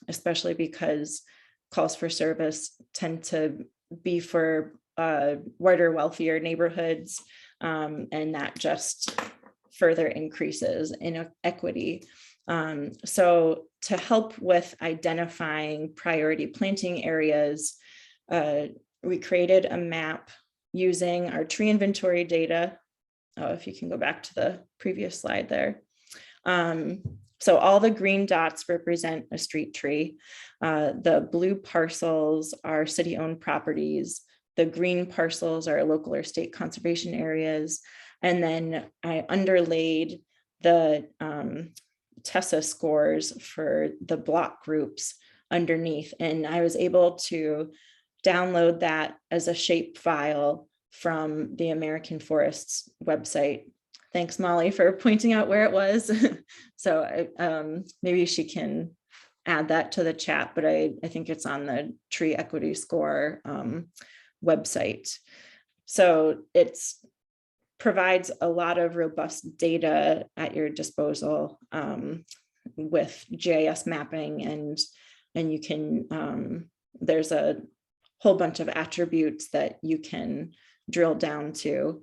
especially because calls for service tend to be for wider, wealthier neighborhoods, and that just further increases inequity. So to help with identifying priority planting areas, we created a map using our tree inventory data. Oh, if you can go back to the previous slide there. So all the green dots represent a street tree. The blue parcels are city-owned properties. The green parcels are local or state conservation areas. And then I underlaid the TESA scores for the block groups underneath. And I was able to download that as a shape file from the American Forests website. Thanks, Molly, for pointing out where it was. So maybe she can add that to the chat, but I think it's on the Tree Equity Score website. So it's provides a lot of robust data at your disposal with GIS mapping, and you can, there's a whole bunch of attributes that you can drill down to.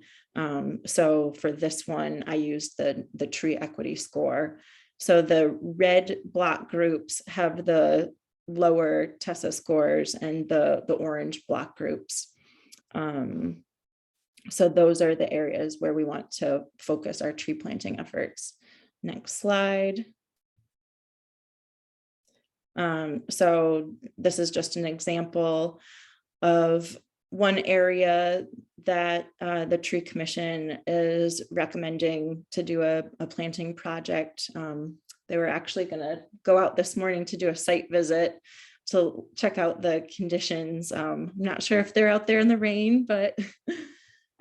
So for this one, I used the tree equity score. So the red block groups have the lower TESA scores and the orange block groups. So those are the areas where we want to focus our tree planting efforts. Next slide. So this is just an example of one area that the Tree Commission is recommending to do a planting project. They were actually going to go out this morning to do a site visit to check out the conditions. I'm not sure if they're out there in the rain, but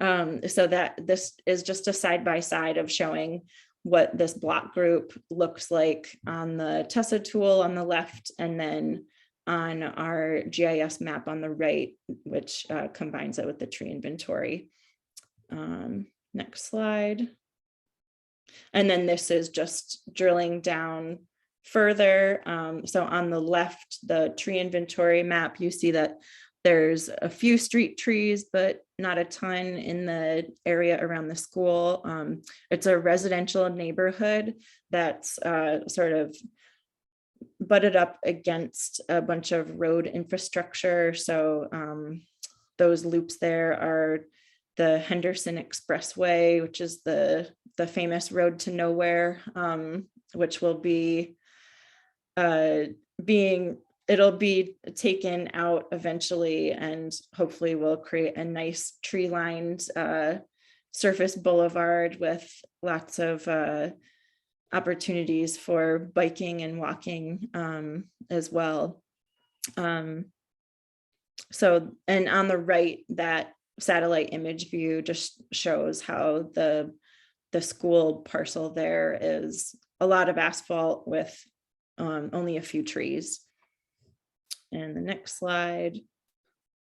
so that this is just a side-by-side of showing what this block group looks like on the TESA tool on the left, and then on our GIS map on the right, which combines it with the tree inventory. Next slide. And then this is just drilling down further. So on the left, the tree inventory map, you see that there's a few street trees, but not a ton in the area around the school. It's a residential neighborhood that's sort of butted up against a bunch of road infrastructure. So those loops there are the Henderson Expressway, which is the famous road to nowhere, which will be it'll be taken out eventually, and hopefully will create a nice tree-lined surface boulevard with lots of opportunities for biking and walking as well. So, and on the right, that satellite image view just shows how the school parcel there is a lot of asphalt with only a few trees. And the next slide.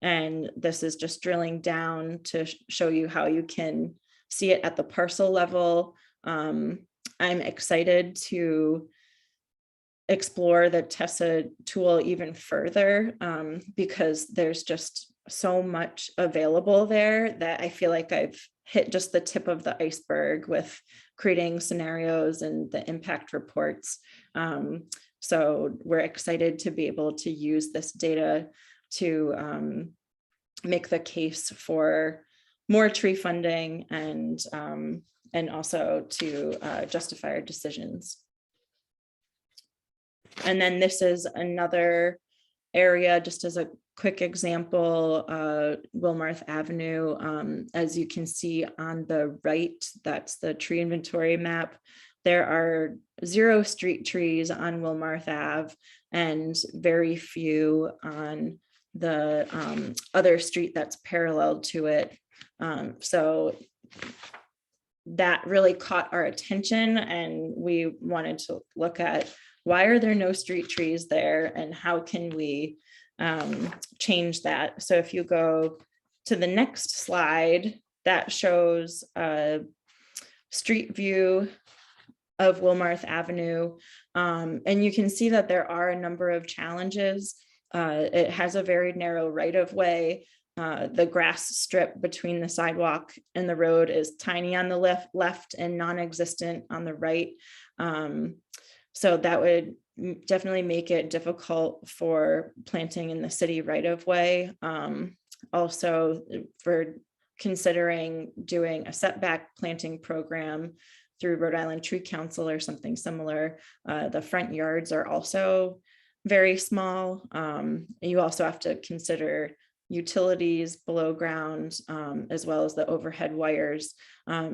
And this is just drilling down to show you how you can see it at the parcel level. I'm excited to explore the TESA tool even further because there's just so much available there that I feel like I've hit just the tip of the iceberg with creating scenarios and the impact reports. So we're excited to be able to use this data to make the case for more tree funding and also to justify our decisions. And then this is another area, just as a quick example, Wilmarth Avenue. As you can see on the right, that's the tree inventory map. There are 0 street trees on Wilmarth Ave and very few on the other street that's parallel to it. So that really caught our attention, and we wanted to look at why are there no street trees there and how can we change that. So if you go to the next slide, that shows a street view of Wilmarth Avenue. And you can see that there are a number of challenges. It has a very narrow right of way. The grass strip between the sidewalk and the road is tiny on the left and non-existent on the right. So that would definitely make it difficult for planting in the city right of way. Also, for considering doing a setback planting program through Rhode Island Tree Council or something similar, the front yards are also very small. You also have to consider utilities below ground, as well as the overhead wires.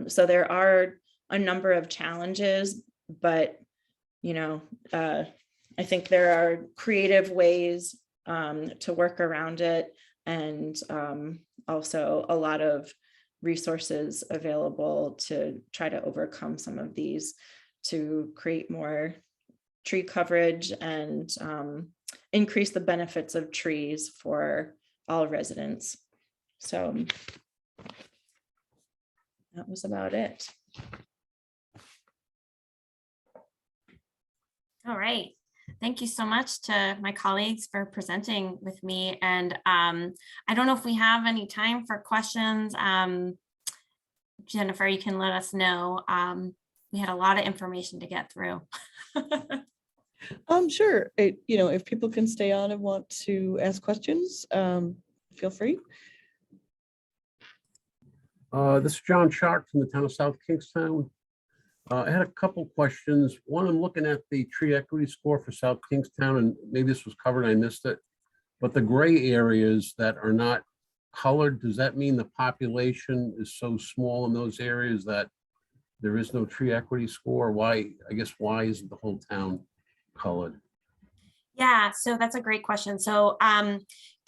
So there are a number of challenges, but I think there are creative ways to work around it, and also a lot of resources available to try to overcome some of these to create more tree coverage and increase the benefits of trees for all residents. So that was about it. All right. Thank you so much to my colleagues for presenting with me. And I don't know if we have any time for questions. Jennifer, you can let us know. We had a lot of information to get through. Sure. If people can stay on and want to ask questions, feel free. This is John Sharp from the town of South Kingstown. I had a couple questions. One, I'm looking at the tree equity score for South Kingstown, and maybe this was covered, I missed it. But the gray areas that are not colored, does that mean the population is so small in those areas that there is no tree equity score? Why, I guess, why isn't the whole town colored? Yeah, so that's a great question. So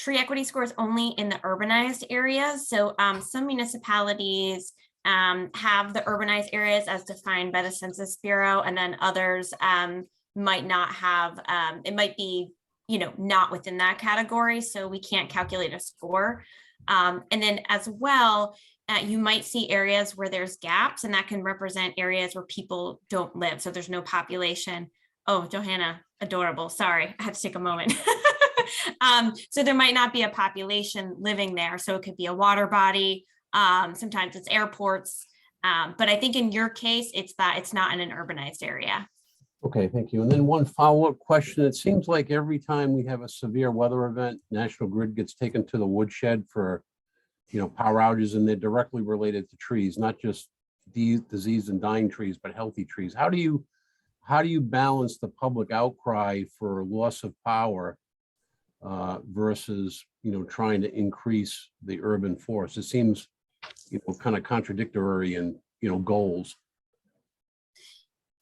tree equity scores only in the urbanized areas. So some municipalities have the urbanized areas as defined by the Census Bureau, and then others might not have, it might be, not within that category. So we can't calculate a score. And then as well, you might see areas where there's gaps, and that can represent areas where people don't live. So there's no population. Oh, Johanna, adorable. Sorry, I had to take a moment. So there might not be a population living there. So it could be a water body. Sometimes it's airports. But I think in your case, it's that it's not in an urbanized area. Okay, thank you. And then one follow-up question. It seems like every time we have a severe weather event, National Grid gets taken to the woodshed for, power outages, and they're directly related to trees, not just diseased and dying trees, but healthy trees. How do you balance the public outcry for loss of power versus, trying to increase the urban forest? It seems, kind of contradictory in, goals.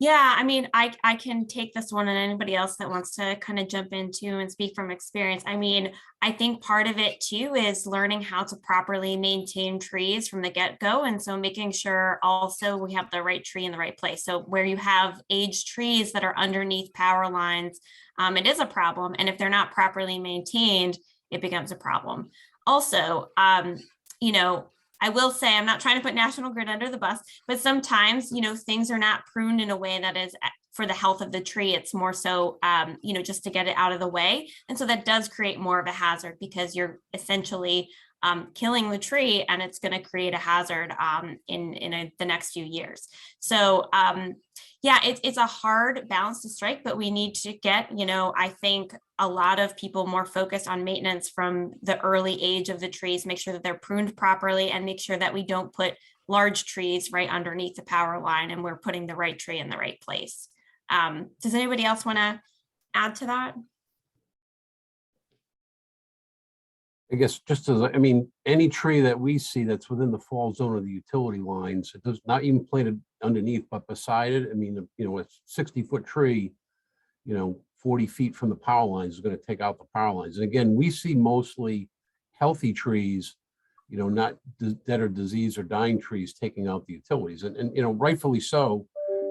Yeah, I mean, I can take this one, and anybody else that wants to kind of jump into and speak from experience. I mean, I think part of it too is learning how to properly maintain trees from the get-go. And so making sure also we have the right tree in the right place. So where you have aged trees that are underneath power lines, it is a problem. And if they're not properly maintained, it becomes a problem. Also, I will say, I'm not trying to put National Grid under the bus, but sometimes, things are not pruned in a way that is for the health of the tree. It's more so, just to get it out of the way. And so that does create more of a hazard, because you're essentially killing the tree, and it's going to create a hazard in the next few years. So yeah, it's a hard balance to strike, but we need to get, I think a lot of people more focused on maintenance from the early age of the trees, make sure that they're pruned properly, and make sure that we don't put large trees right underneath the power line, and we're putting the right tree in the right place. Does anybody else want to add to that? I guess any tree that we see that's within the fall zone of the utility lines, it does not even planted underneath, but beside it. I mean, a 60-foot tree, 40 feet from the power lines is going to take out the power lines. And again, we see mostly healthy trees, not that are diseased or dying trees taking out the utilities. And rightfully so,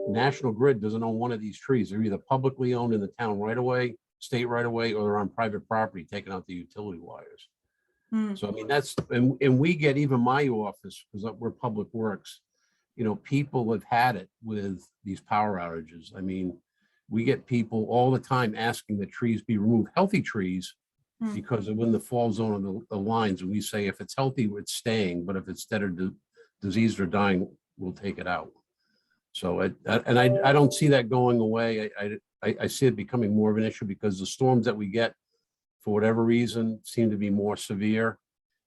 National Grid doesn't own one of these trees. They're either publicly owned in the town right away, state right away, or they're on private property taking out the utility wires. So I mean, that's, and we get, even my office, because we're public works, people have had it with these power outages. I mean, we get people all the time asking that trees be removed, healthy trees, because of in the fall zone of the lines. And we say, if it's healthy, it's staying, but if it's dead or diseased or dying, we'll take it out. So I don't see that going away. I see it becoming more of an issue, because the storms that we get, for whatever reason, seem to be more severe,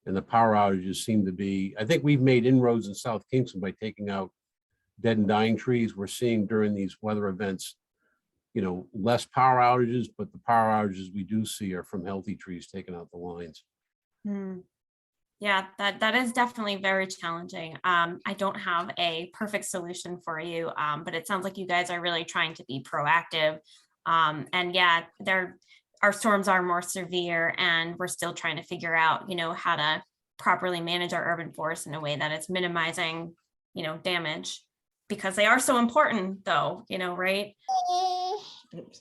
and the power outages seem to be, I think we've made inroads in South Kingston by taking out dead and dying trees. We're seeing during these weather events, less power outages, but the power outages we do see are from healthy trees taking out the lines. Yeah, that is definitely very challenging. I don't have a perfect solution for you, but it sounds like you guys are really trying to be proactive. And yeah, our storms are more severe, and we're still trying to figure out, how to properly manage our urban forests in a way that it's minimizing, damage, because they are so important though, right?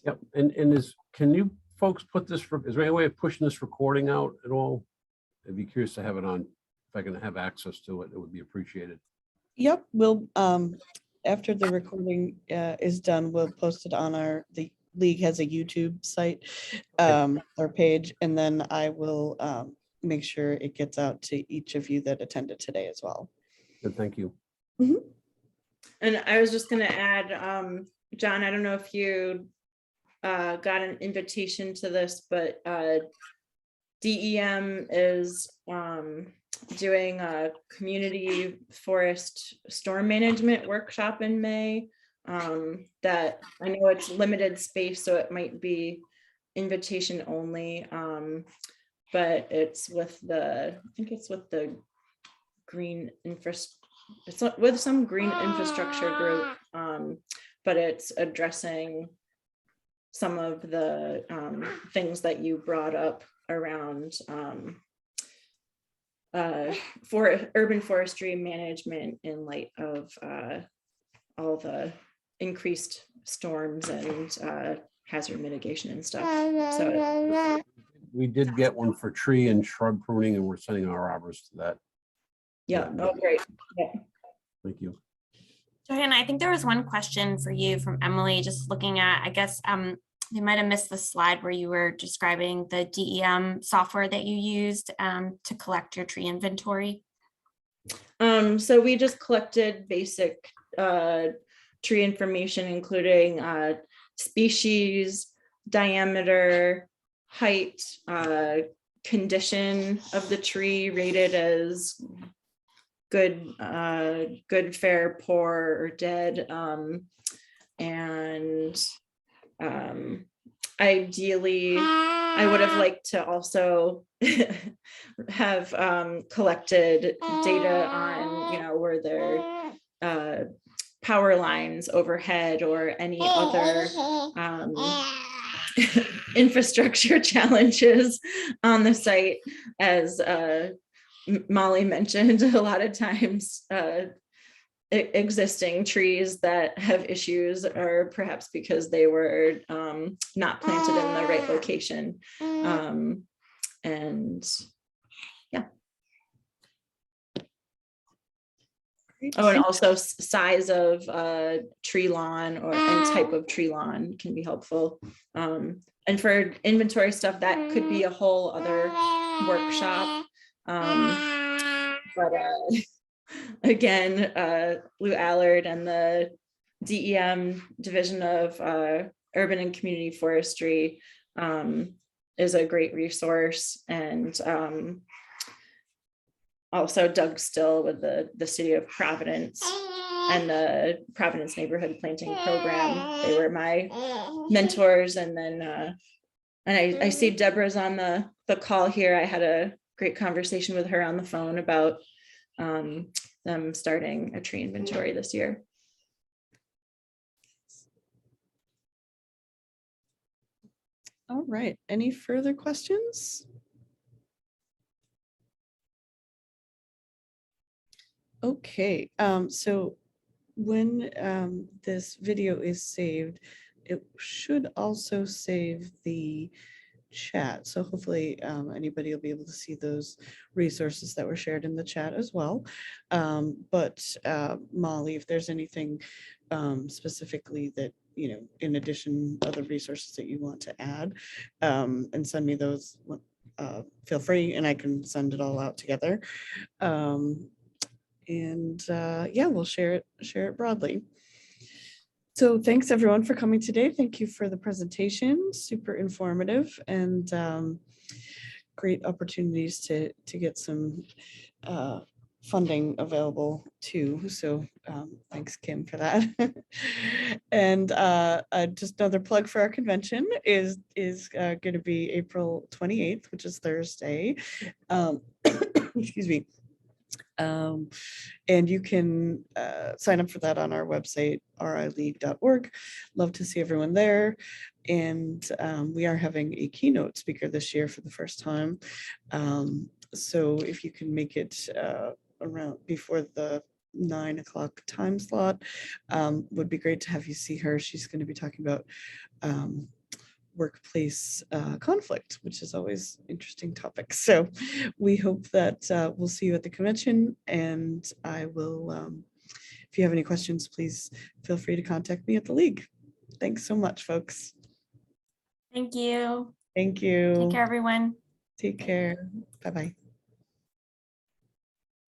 Yep. And can you folks put this, is there any way of pushing this recording out at all? I'd be curious to have it on, if I can have access to it, it would be appreciated. Yep, we'll after the recording is done, we'll post it on the league has a YouTube site or page, and then I will make sure it gets out to each of you that attended today as well. Good, thank you. And I was just gonna add, John, I don't know if you got an invitation to this, but DEM is doing a community forest storm management workshop in May. That I know it's limited space, so it might be invitation only. But it's with I think it's with the green infrastructure. It's with some green infrastructure group, but it's addressing some of the things that you brought up around for urban forestry management in light of all the increased storms and hazard mitigation and stuff. So We did get one for tree and shrub pruning, and we're sending our arborists to that. yeah, oh great. Yeah. Thank you. Joanna, I think there was one question for you from Emily, just looking at, I guess, you might have missed the slide where you were describing the DEM software that you used to collect your tree inventory. So we just collected basic tree information, including species, diameter, height, condition of the tree, rated as good, fair, poor, or dead, and ideally, I would have liked to also have collected data on, were there power lines overhead or any other infrastructure challenges on the site. As Molly mentioned, a lot of times existing trees that have issues are perhaps because they were not planted in the right location. And yeah. Oh, and also size of tree lawn and type of tree lawn can be helpful. And for inventory stuff, that could be a whole other workshop. But again, Lou Allard and the DEM Division of Urban and Community Forestry is a great resource. And also Doug Still with the City of Providence and the Providence Neighborhood Planting Program. They were my mentors. And then and I see Deborah's on the call here. I had a great conversation with her on the phone about them starting a tree inventory this year. All right, any further questions? Okay, so when this video is saved, it should also save the chat. So hopefully anybody will be able to see those resources that were shared in the chat as well. But Molly, if there's anything specifically that, in addition, other resources that you want to add, and send me those, feel free, and I can send it all out together. Yeah, we'll share it broadly. So thanks everyone for coming today. Thank you for the presentation, super informative, and great opportunities to get some funding available too. So thanks, Kim, for that. And just another plug for our convention is going to be April 28th, which is Thursday. Excuse me. And you can sign up for that on our website, rileague.org. Love to see everyone there. And we are having a keynote speaker this year for the first time. So if you can make it around before the 9 o'clock time slot, would be great to have you see her. She's going to be talking about workplace conflict, which is always interesting topic. So we hope that we'll see you at the convention, and I will, if you have any questions, please feel free to contact me at the League. Thanks so much, folks. Thank you. Thank you. Take care, everyone. Take care. Bye-bye.